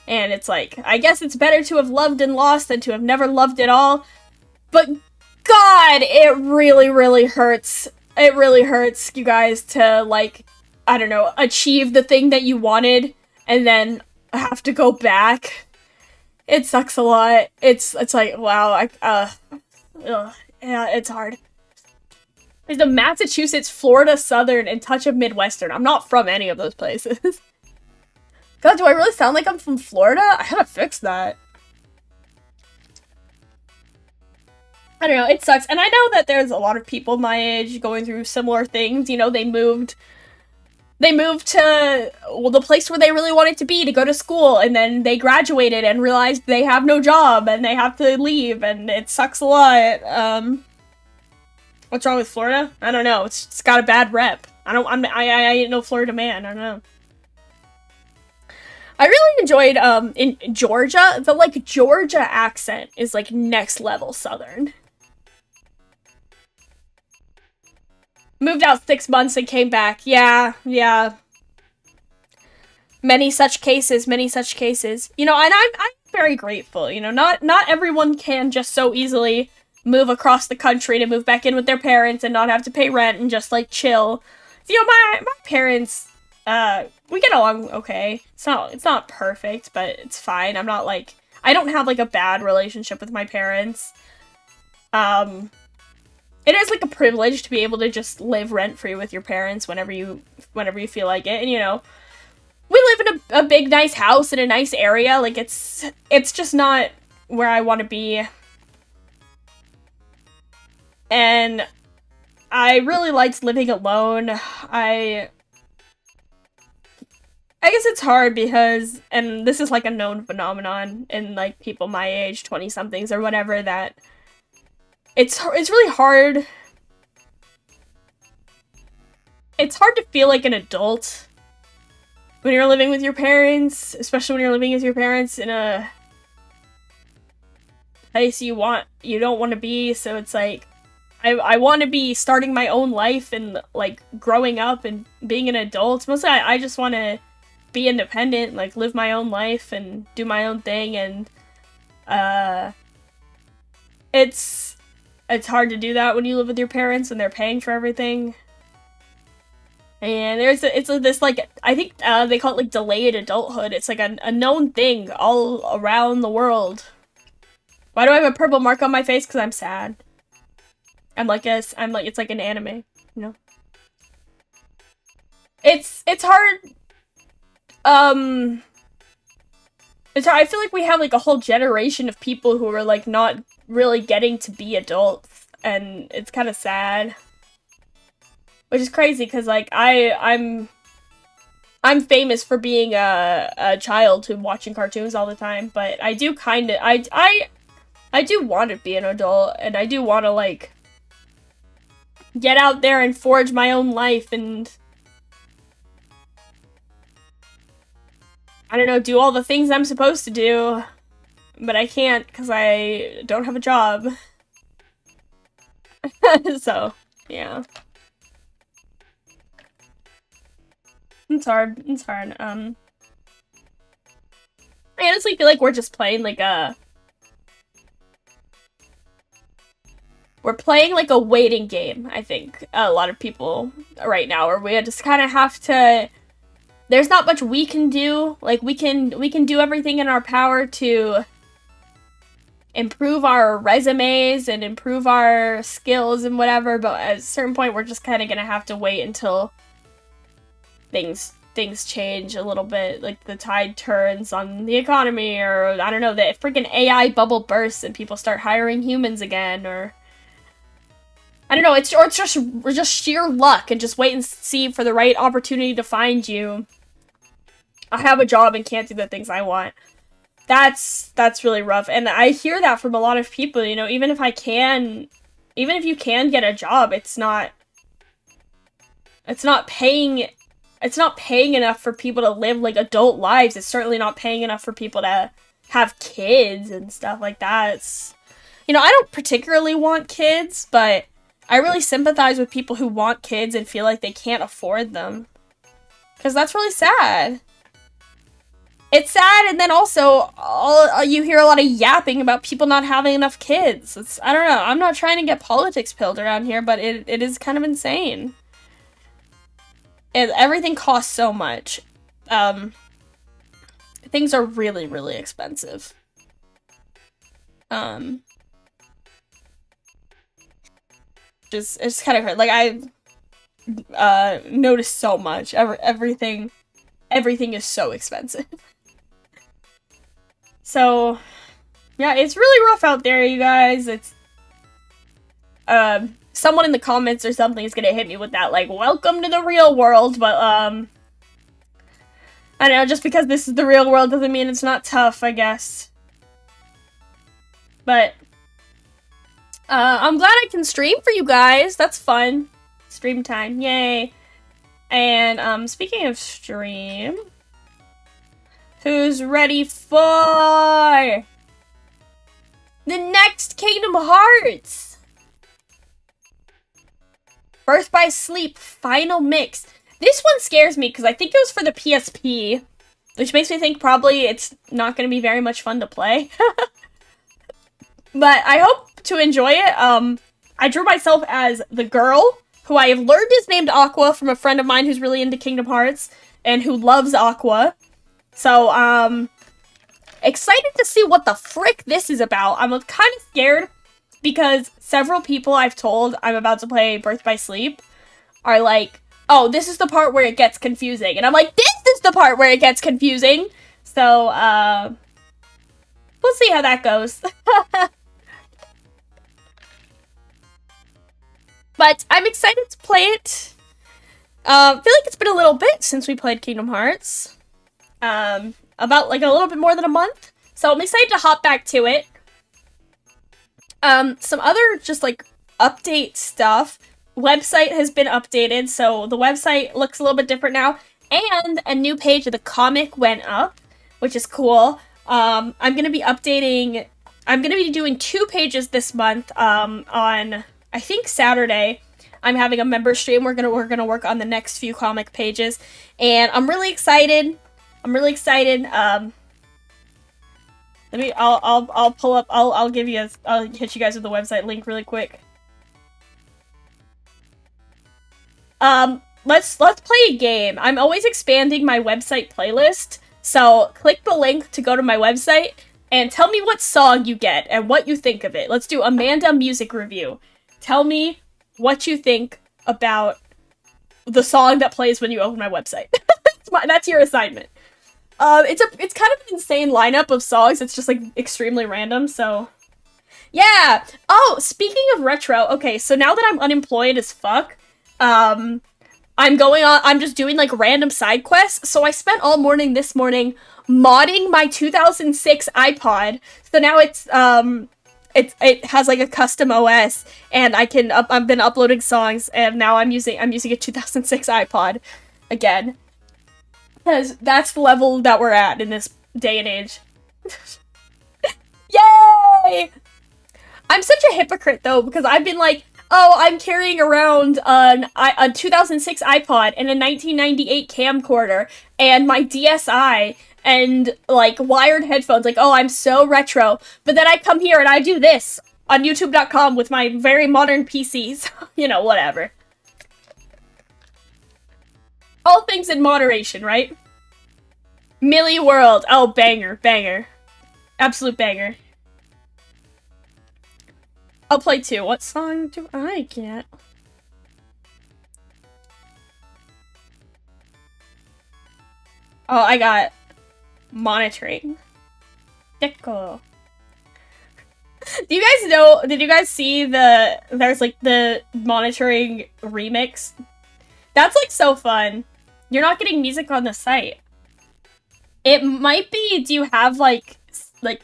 And it's like, I guess it's better to have loved and lost than to have never loved at all. But God, it really, really hurts. It really hurts, you guys, to, like, I don't know, achieve the thing that you wanted and then have to go back. It sucks a lot. It's like, wow, yeah, it's hard. There's a Massachusetts, Florida, Southern, and touch of Midwestern. I'm not from any of those places. God, do I really sound like I'm from Florida? I gotta fix that. I don't know, it sucks. And I know that there's a lot of people my age going through similar things. You know, they moved to, well, the place where they really wanted to be to go to school, and then they graduated and realized they have no job and they have to leave, and it sucks a lot. What's wrong with Florida? I don't know. It's got a bad rep. I ain't no Florida man. I don't know. I really enjoyed, in Georgia, the, like, Georgia accent is, like, next level Southern. Moved out 6 months and came back. Yeah. Many such cases. You know, and I'm very grateful. You know, not everyone can just so easily move across the country to move back in with their parents and not have to pay rent and just, like, chill. You know, my parents, we get along okay. It's not perfect, but it's fine. I'm not, like, I don't have, like, a bad relationship with my parents. It is, like, a privilege to be able to just live rent-free with your parents whenever you feel like it. And, you know, we live in a big, nice house in a nice area. Like, it's just not where I want to be. And I really liked living alone. I guess it's hard because, and this is, like, a known phenomenon in, like, people my age, 20-somethings or whatever, that it's really hard. It's hard to feel like an adult when you're living with your parents, especially when you're living with your parents in a place you don't want to be. So it's like, I want to be starting my own life and, like, growing up and being an adult. Mostly I just want to be independent, like, live my own life and do my own thing, and it's hard to do that when you live with your parents and they're paying for everything. And this, like, I think they call it, like, delayed adulthood. It's like a known thing all around the world. Why do I have a purple mark on my face? Because I'm sad. it's like an anime, you know? It's hard. I feel like we have, like, a whole generation of people who are, like, not really getting to be adults, and it's kind of sad. Which is crazy, because, like, I'm famous for being a child who watching cartoons all the time, but I do kind of, I I do want to be an adult, and I do want to, like, get out there and forge my own life and, I don't know, do all the things I'm supposed to do, but I can't because I don't have a job. So, yeah. It's hard. It's hard. I honestly feel like we're just playing like a... We're playing like a waiting game, I think. A lot of people right now, where we just kind of have to... There's not much we can do. Like, we can do everything in our power to improve our resumes and improve our skills and whatever, but at a certain point, we're just kind of gonna have to wait until things change a little bit, like the tide turns on the economy, or I don't know, the freaking AI bubble bursts and people start hiring humans again, or I don't know, it's just sheer luck, and just wait and see for the right opportunity to find you. I have a job and can't do the things I want. That's really rough, and I hear that from a lot of people, you know, even if you can get a job, it's not paying enough for people to live, like, adult lives. It's certainly not paying enough for people to have kids and stuff like that. It's, you know, I don't particularly want kids, but I really sympathize with people who want kids and feel like they can't afford them. Because that's really sad. It's sad, and then also, you hear a lot of yapping about people not having enough kids. I don't know, I'm not trying to get politics pilled around here, but it is kind of insane. Everything costs so much. Things are really, really expensive. It's kind of hurt. Like, I've noticed so much. Everything is so expensive. So, yeah, it's really rough out there, you guys. It's, someone in the comments or something is gonna hit me with that, like, welcome to the real world, but, I don't know, just because this is the real world doesn't mean it's not tough, I guess. But, I'm glad I can stream for you guys. That's fun. Stream time, yay. And, speaking of stream, who's ready for the next Kingdom Hearts? Birth by Sleep Final Mix. This one scares me because I think it was for the PSP, which makes me think probably it's not going to be very much fun to play. But I hope to enjoy it. I drew myself as the girl, who I have learned is named Aqua from a friend of mine who's really into Kingdom Hearts and who loves Aqua. So, excited to see what the frick this is about. I'm kind of scared because several people I've told I'm about to play Birth by Sleep are like, oh, this is the part where it gets confusing. And I'm like, this is the part where it gets confusing. So, we'll see how that goes. But I'm excited to play it. I feel like it's been a little bit since we played Kingdom Hearts. About like a little bit more than a month. So I'm excited to hop back to it. Some other just like update stuff. Website has been updated, so the website looks a little bit different now. And a new page of the comic went up, which is cool. I'm gonna be updating. I'm gonna be doing 2 pages this month. On I think Saturday, I'm having a member stream. We're gonna work on the next few comic pages, and I'm really excited. I'll pull up. I'll hit you guys with the website link really quick. Let's play a game. I'm always expanding my website playlist, so click the link to go to my website and tell me what song you get and what you think of it. Let's do Amanda music review. Tell me what you think about the song that plays when you open my website. That's your assignment. It's kind of an insane lineup of songs. It's just like extremely random, so yeah. Oh, speaking of retro, okay, so now that I'm unemployed as fuck, I'm just doing like random side quests. So I spent all morning this morning modding my 2006 iPod. So now it's it has like a custom OS, and I've been uploading songs, and now I'm using a 2006 iPod again, because that's the level that we're at in this day and age. Yay! I'm such a hypocrite though, because I've been like, oh, I'm carrying around a 2006 iPod and a 1998 camcorder and my DSi and like wired headphones. Like, oh, I'm so retro. But then I come here and I do this on YouTube.com with my very modern PCs. You know, whatever. All things in moderation, right? Millie World. Oh, banger, banger. Absolute banger. I'll play 2. What song do I get? Oh, I got monitoring. Deco. Do you guys know, did you guys see there's like the monitoring remix? That's like so fun. You're not getting music on the site. It might be, do you have like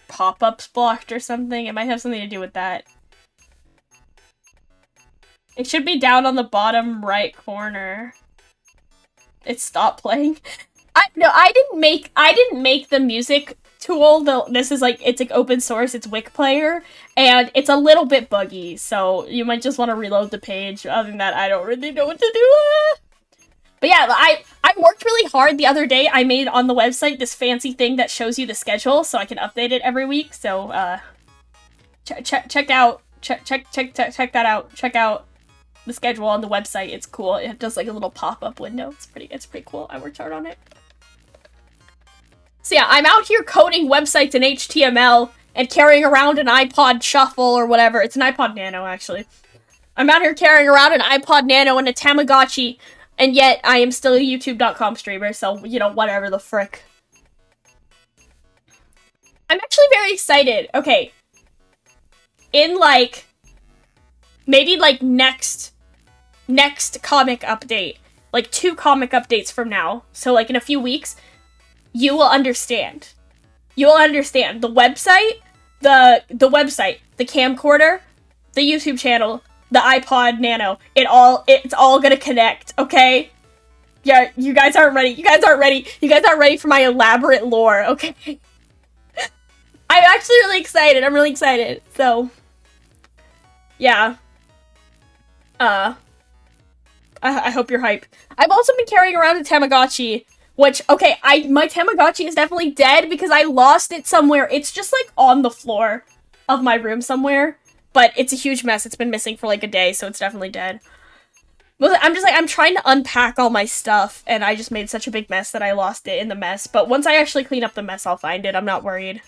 pop-ups blocked or something? It might have something to do with that. It should be down on the bottom right corner. It stopped playing. I didn't make the music tool. This is like, it's like open source, it's Wick Player, and it's a little bit buggy, so you might just want to reload the page. Other than that, I don't really know what to do. But yeah, I worked really hard the other day. I made on the website this fancy thing that shows you the schedule, so I can update it every week. So check that out. Check out the schedule on the website. It's cool. It does like a little pop-up window. It's pretty cool. I worked hard on it. So yeah, I'm out here coding websites in HTML and carrying around an iPod Shuffle or whatever. It's an iPod Nano, actually. I'm out here carrying around an iPod Nano and a Tamagotchi, and yet I am still a YouTube.com streamer, so, you know, whatever the frick. I'm actually very excited. Okay. In, like, maybe, like, next comic update, like 2 comic updates from now, so, like, in a few weeks, you will understand. You will understand. The website, the website, the camcorder, the YouTube channel, the iPod Nano, it's all gonna connect, okay? Yeah, you guys aren't ready. You guys aren't ready. You guys aren't ready for my elaborate lore, okay? I'm actually really excited. I'm really excited. So, yeah. I hope you're hyped. I've also been carrying around a Tamagotchi, which, okay, my Tamagotchi is definitely dead because I lost it somewhere. It's just, like, on the floor of my room somewhere, but it's a huge mess. It's been missing for, like, a day, so it's definitely dead. But I'm trying to unpack all my stuff, and I just made such a big mess that I lost it in the mess. But once I actually clean up the mess, I'll find it. I'm not worried.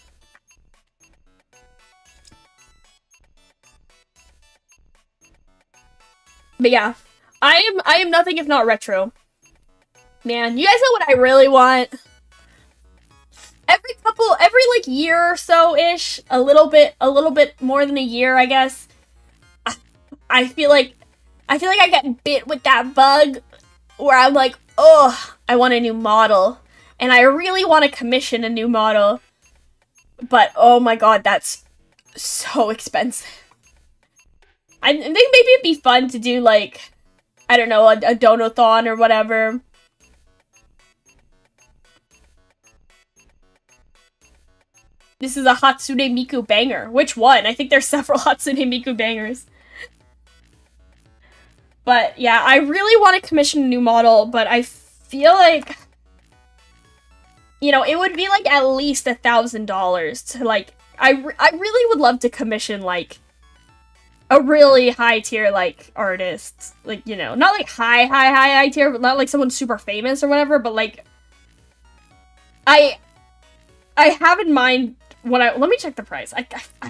But yeah, I am nothing if not retro. Man, you guys know what I really want? Every like year or so-ish, a little bit more than a year, I guess. I feel like I get bit with that bug where I'm like, oh, I want a new model. And I really want to commission a new model. But, oh my god, that's so expensive. I think maybe it'd be fun to do, like, I don't know, a donathon or whatever. This is a Hatsune Miku banger. Which one? I think there's several Hatsune Miku bangers. But, yeah, I really want to commission a new model, but I feel like, you know, it would be, like, at least $1,000 to, like, I really would love to commission, like, a really high-tier, like, artist. Like, you know, not, like, high tier, but not, like, someone super famous or whatever, but, like, I have in mind let me check the price. I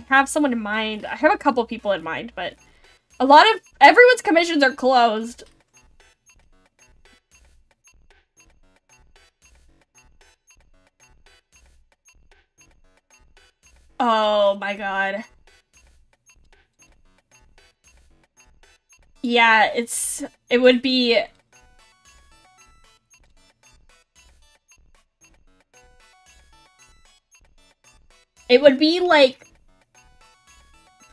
have someone in mind. I have a couple people in mind, but everyone's commissions are closed. Oh my god. Yeah, it would be... It would be, like,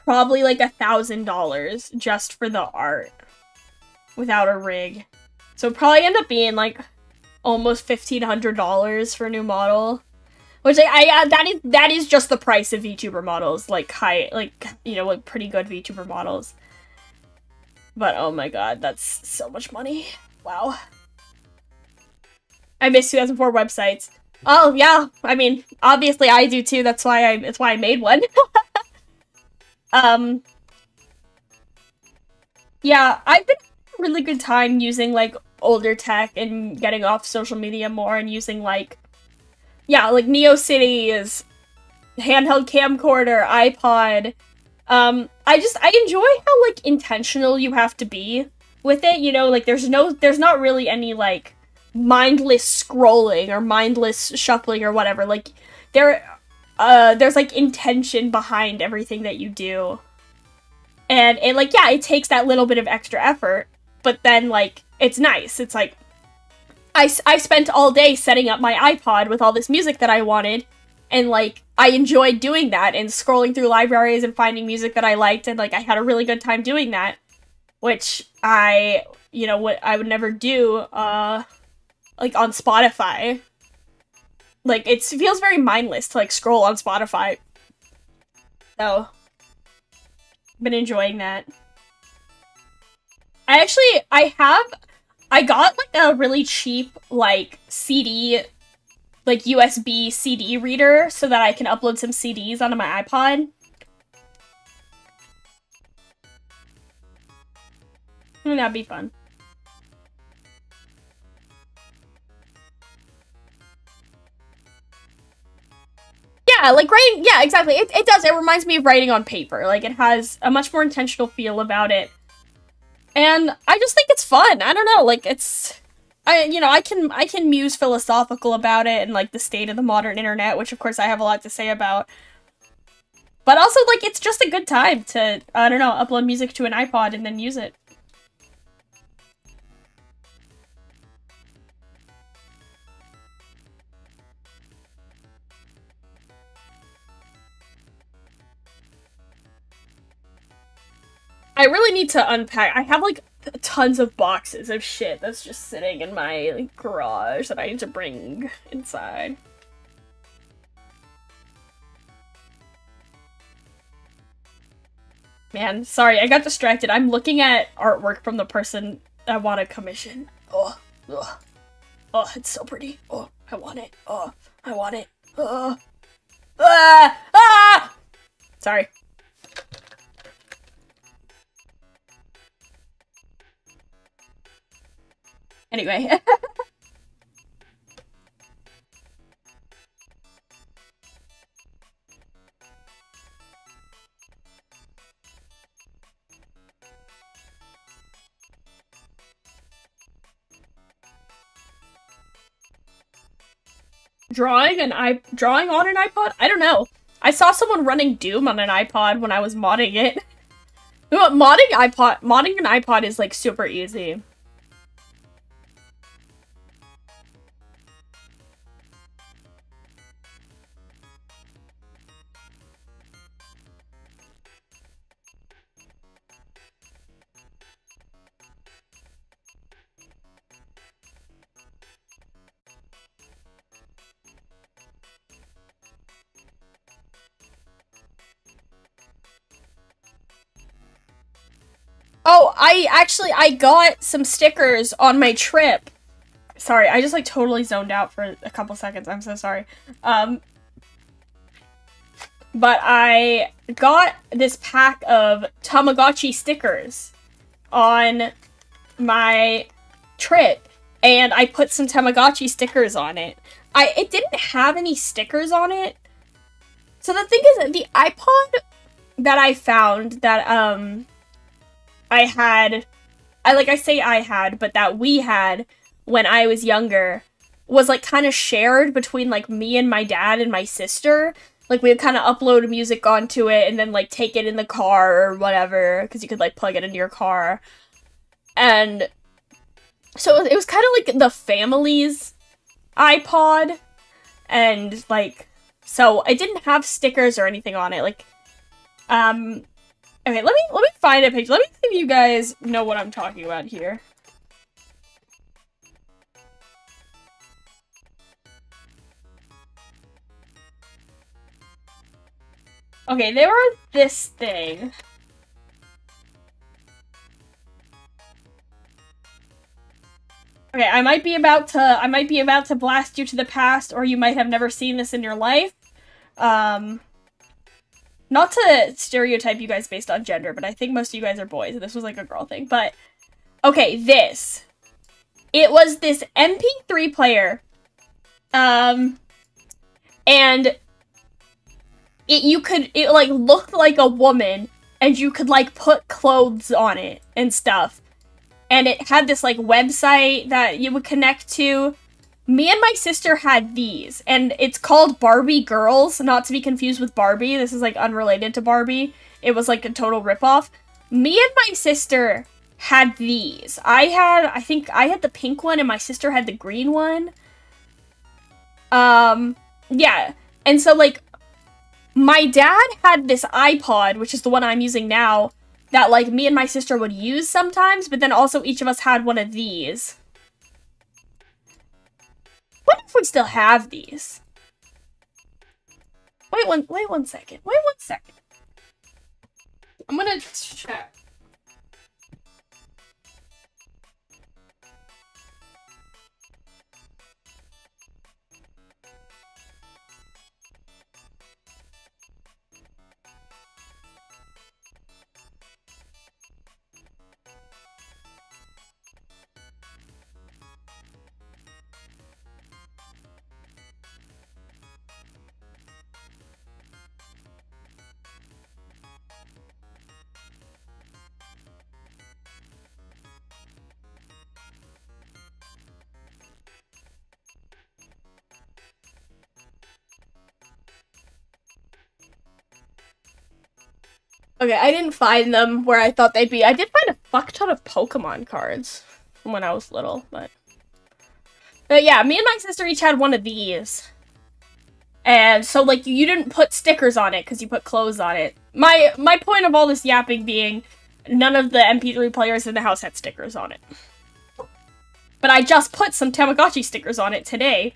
probably like $1,000 just for the art without a rig. So it'd probably end up being like almost $1,500 for a new model. Which that is just the price of VTuber models, like like pretty good VTuber models. But oh my god, that's so much money. Wow. I miss 2004 websites. Oh yeah, I mean, obviously I do too. That's why I made one. Yeah, I've been having a really good time using like older tech and getting off social media more and using like like NeoCities, handheld camcorder, iPod. I enjoy how like intentional you have to be with it, you know, like there's not really any like mindless scrolling or mindless shuffling or whatever. Like there's like intention behind everything that you do. And it like it takes that little bit of extra effort, but then like it's nice. It's like I spent all day setting up my iPod with all this music that I wanted, and like I enjoyed doing that and scrolling through libraries and finding music that I liked, and like I had a really good time doing that, which what I would never do like on Spotify. Like it feels very mindless to like scroll on Spotify. So been enjoying that. I got like a really cheap like CD, like USB CD reader so that I can upload some CDs onto my iPod. That'd be fun. Yeah, like writing, yeah, exactly. It does. It reminds me of writing on paper. Like it has a much more intentional feel about it. And I just think it's fun. I don't know, like I can muse philosophical about it and like the state of the modern internet, which of course I have a lot to say about. But also like it's just a good time to I don't know, upload music to an iPod and then use it. I really need to unpack. I have like tons of boxes of shit that's just sitting in my like, garage that I need to bring inside. Man, sorry, I got distracted. I'm looking at artwork from the person I want to commission. Oh, ugh. Oh, it's so pretty. Oh, I want it. Oh, I want it. Oh. Ah! Ah! Sorry. Anyway. Drawing on an iPod? I don't know. I saw someone running Doom on an iPod when I was modding it. You know what, modding an iPod is like super easy. Oh, I got some stickers on my trip. Sorry, I just like totally zoned out for a couple seconds. I'm so sorry. But I got this pack of Tamagotchi stickers on my trip, and I put some Tamagotchi stickers on it. It didn't have any stickers on it. So the thing is, the iPod that I found that I had, but that we had when I was younger was like kind of shared between like me and my dad and my sister. Like we would kind of upload music onto it and then like take it in the car or whatever, because you could like plug it into your car. And so it was kind of like the family's iPod, and like, so I didn't have stickers or anything on it. Like, Okay, let me find a picture. Let me see if you guys know what I'm talking about here. Okay, they were this thing. Okay, I might be about to blast you to the past, or you might have never seen this in your life. Not to stereotype you guys based on gender, but I think most of you guys are boys, and this was like a girl thing. But, okay, this. It was this MP3 player. And it like looked like a woman, and you could like put clothes on it and stuff. And it had this like website that you would connect to. Me and my sister had these, and it's called Barbie Girls, not to be confused with Barbie. This is like unrelated to Barbie. It was like a total ripoff. Me and my sister had these. I think I had the pink one, and my sister had the green one. Yeah. And so like, my dad had this iPod, which is the one I'm using now, that like me and my sister would use sometimes, but then also each of us had one of these. What if we still have these? Wait one second. Wait one second. I'm gonna check. Okay, I didn't find them where I thought they'd be. I did find a fuck ton of Pokemon cards from when I was little, but yeah, me and my sister each had one of these. And so, like, you didn't put stickers on it because you put clothes on it. My point of all this yapping being, none of the MP3 players in the house had stickers on it. But I just put some Tamagotchi stickers on it today.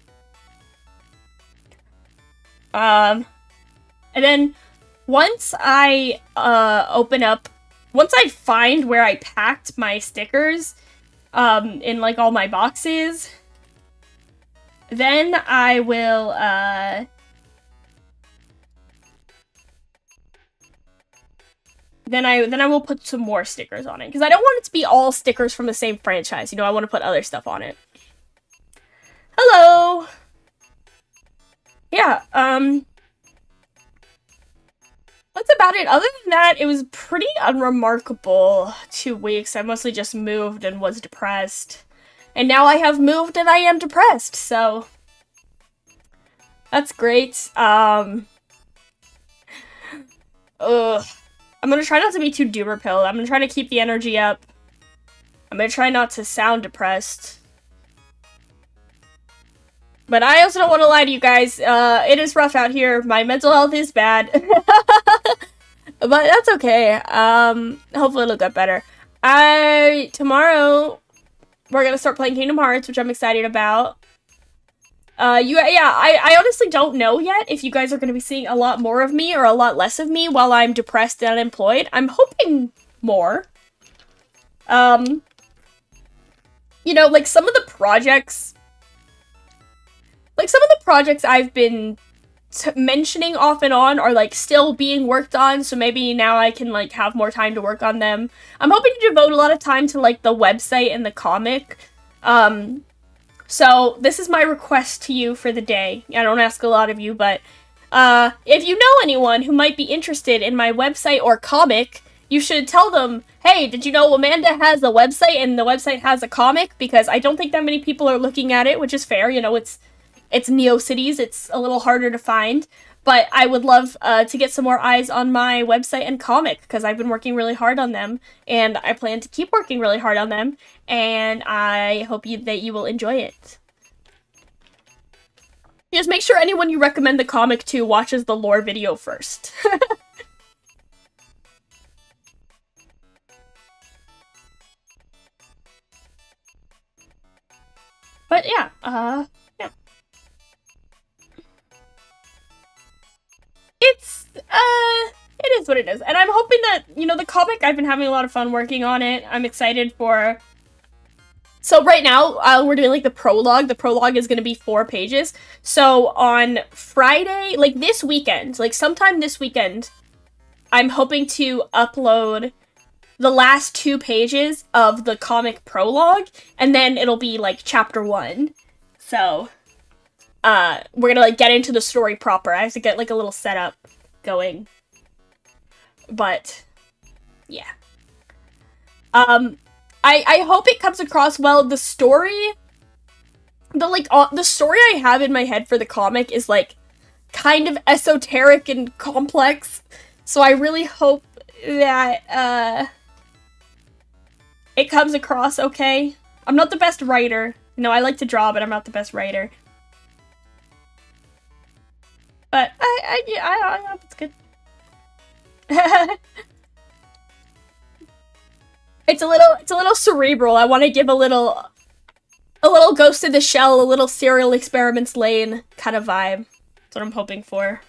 And then once I once I find where I packed my stickers, in like all my boxes, then I will, then I will put some more stickers on it, because I don't want it to be all stickers from the same franchise, you know, I want to put other stuff on it. Hello! Yeah, that's about it. Other than that, it was pretty unremarkable 2 weeks. I mostly just moved and was depressed. And now I have moved and I am depressed, so that's great. I'm gonna try not to be too doomer pilled. I'm gonna try to keep the energy up. I'm gonna try not to sound depressed. But I also don't want to lie to you guys. It is rough out here. My mental health is bad. But that's okay. Hopefully it'll get better. Tomorrow, we're gonna start playing Kingdom Hearts, which I'm excited about. I honestly don't know yet if you guys are gonna be seeing a lot more of me or a lot less of me while I'm depressed and unemployed. I'm hoping more. You know, like some of the projects I've been mentioning off and on are like still being worked on, so maybe now I can like have more time to work on them. I'm hoping to devote a lot of time to like the website and the comic. So this is my request to you for the day. I don't ask a lot of you, but if you know anyone who might be interested in my website or comic, you should tell them, hey, did you know Amanda has a website and the website has a comic? Because I don't think that many people are looking at it, which is fair. You know, it's Neocities, it's a little harder to find, but I would love to get some more eyes on my website and comic, because I've been working really hard on them, and I plan to keep working really hard on them, and I hope that you will enjoy it. Just make sure anyone you recommend the comic to watches the lore video first. But yeah, yeah. It's, it is what it is. And I'm hoping that, you know, the comic, I've been having a lot of fun working on it. I'm excited for... So right now, we're doing, like, the prologue. The prologue is going to be 4 pages. So on Friday, like, this weekend, like, sometime this weekend, I'm hoping to upload the last 2 pages of the comic prologue, and then it'll be, like, chapter 1. So, we're gonna, like, get into the story proper. I have to get, like, a little setup going. But, yeah. I hope it comes across well. The story, the story I have in my head for the comic is, like, kind of esoteric and complex. So I really hope that, it comes across okay. I'm not the best writer. No, I like to draw, but I'm not the best writer. But I hope it's good. It's a little cerebral. I want to give a little Ghost in the Shell, a little Serial Experiments Lane kind of vibe. That's what I'm hoping for.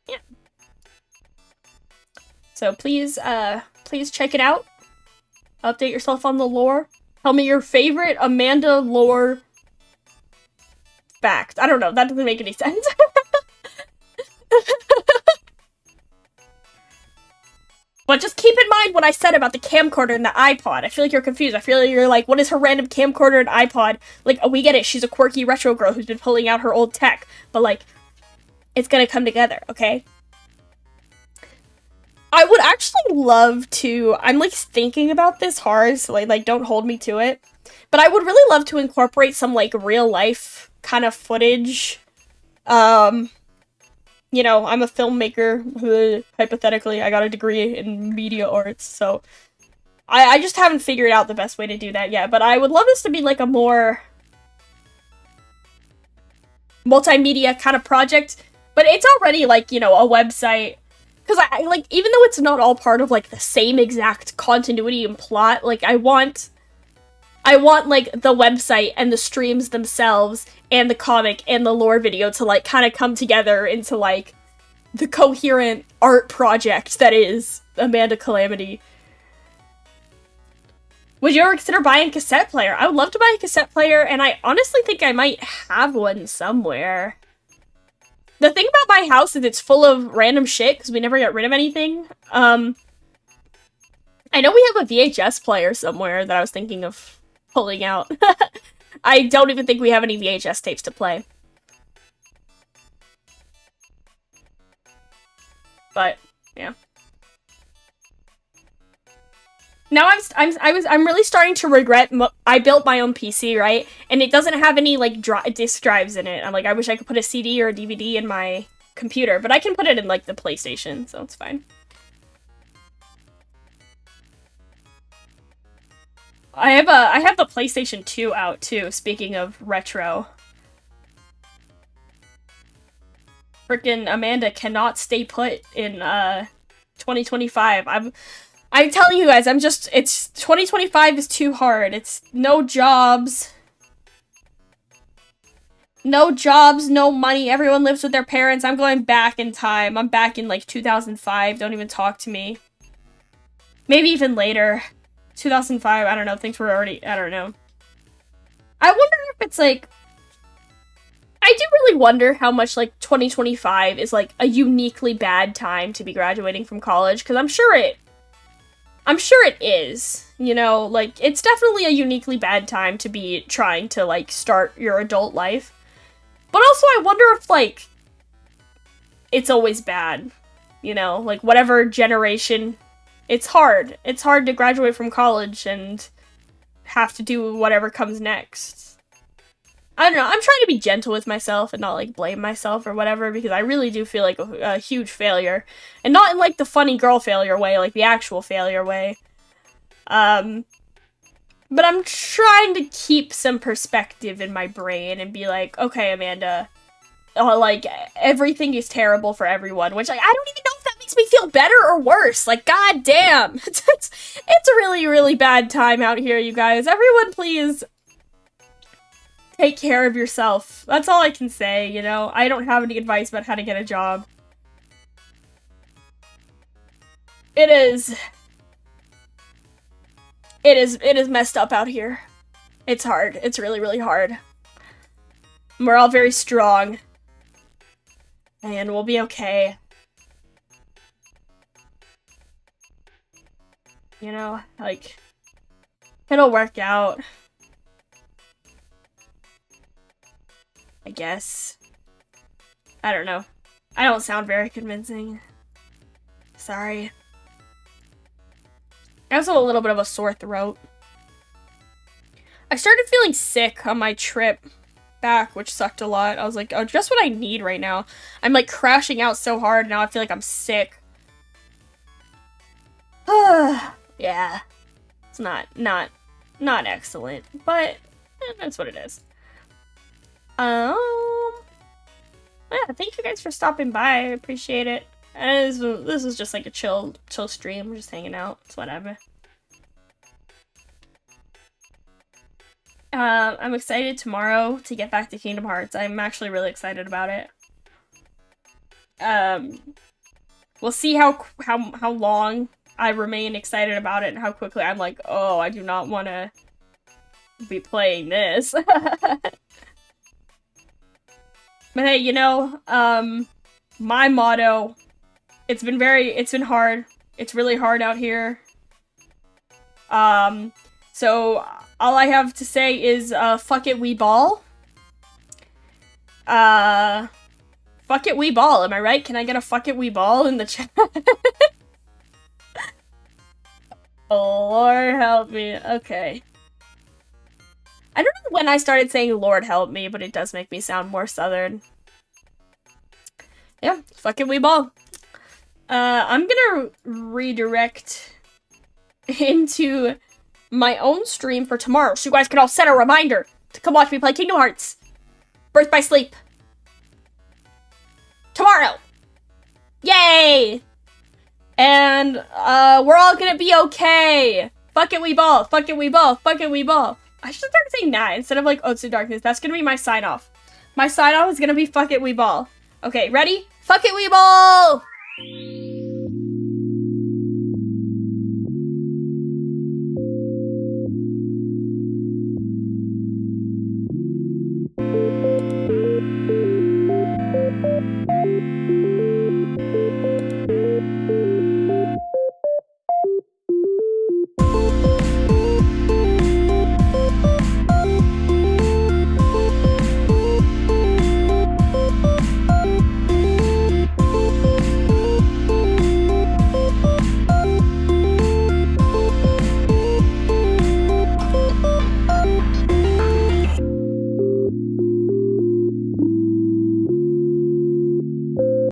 Yeah. So please check it out. Update yourself on the lore. Tell me your favorite Amanda lore fact. I don't know. That doesn't make any sense. But just keep in mind what I said about the camcorder and the iPod. I feel like you're confused. I feel like you're like, what is her random camcorder and iPod? Like, oh, we get it. She's a quirky retro girl who's been pulling out her old tech. But, like, it's gonna come together, okay? I would actually love to... I'm, like, thinking about this hard, so, like, don't hold me to it. But I would really love to incorporate some, like, real-life kind of footage. You know, I'm a filmmaker. Hypothetically, I got a degree in media arts, so... I just haven't figured out the best way to do that yet. But I would love this to be, like, a more... multimedia kind of project. But it's already, like, you know, a website... Because I like, even though it's not all part of, like, the same exact continuity and plot, like, I want, like, the website and the streams themselves and the comic and the lore video to, like, kind of come together into, like, the coherent art project that is Amanda Calamity. Would you ever consider buying a cassette player? I would love to buy a cassette player, and I honestly think I might have one somewhere. The thing about my house is it's full of random shit, because we never get rid of anything. I know we have a VHS player somewhere that I was thinking of pulling out. I don't even think we have any VHS tapes to play. But, yeah. Now I'm really starting to regret, I built my own PC, right? And it doesn't have any, like, disk drives in it. I'm like, I wish I could put a CD or a DVD in my computer, but I can put it in, like, the PlayStation, so it's fine. I have the PlayStation 2 out, too, speaking of retro. Frickin' Amanda cannot stay put in, 2025. I'm telling you guys, it's 2025 is too hard. It's no jobs. No jobs, no money. Everyone lives with their parents. I'm going back in time. I'm back in, like, 2005. Don't even talk to me. Maybe even later. 2005, I don't know. Things were already, I don't know. I wonder if it's, like... I do really wonder how much, like, 2025 is, like, a uniquely bad time to be graduating from college. Because I'm sure it is, you know, like, it's definitely a uniquely bad time to be trying to, like, start your adult life. But also, I wonder if, like, it's always bad, you know, like, whatever generation, it's hard. It's hard to graduate from college and have to do whatever comes next. I don't know, I'm trying to be gentle with myself and not, like, blame myself or whatever, because I really do feel like a huge failure. And not in, like, the funny girl failure way, like, the actual failure way. But I'm trying to keep some perspective in my brain and be like, okay, Amanda, like, everything is terrible for everyone, which, like, I don't even know if that makes makes me feel better or worse. Like, god damn. It's a really, really bad time out here, you guys. Everyone, please take care of yourself. That's all I can say, you know? I don't have any advice about how to get a job. It is messed up out here. It's hard. It's really, really hard. We're all very strong. And we'll be okay. You know, like, it'll work out. I guess. I don't know. I don't sound very convincing. Sorry. I also have a little bit of a sore throat. I started feeling sick on my trip back, which sucked a lot. I was like, oh, just what I need right now. I'm like crashing out so hard, now I feel like I'm sick. Yeah. It's not excellent, but that's what it is. Yeah, thank you guys for stopping by. I appreciate it. This is just like a chill stream. We're just hanging out. It's whatever. I'm excited tomorrow to get back to Kingdom Hearts. I'm actually really excited about it. We'll see how long I remain excited about it and how quickly I'm like, oh, I do not want to be playing this. But hey, you know, my motto, it's been hard. It's really hard out here. So all I have to say is, fuck it, we ball. Fuck it, we ball. Am I right? Can I get a fuck it, we ball in the chat? Oh, Lord help me. Okay. I don't know when I started saying Lord help me, but it does make me sound more southern. Yeah, fuck it, we ball. I'm gonna redirect into my own stream for tomorrow, so you guys can all set a reminder to come watch me play Kingdom Hearts. Birth by Sleep. Tomorrow. Yay! And, we're all gonna be okay. Fuck it, we ball. Fuck it, we ball. Fuck it, we ball. I should start saying that instead of, like, Oats of Darkness. That's gonna be my sign-off. My sign-off is gonna be fuck it, we ball. Okay, ready? Fuck it, we ball!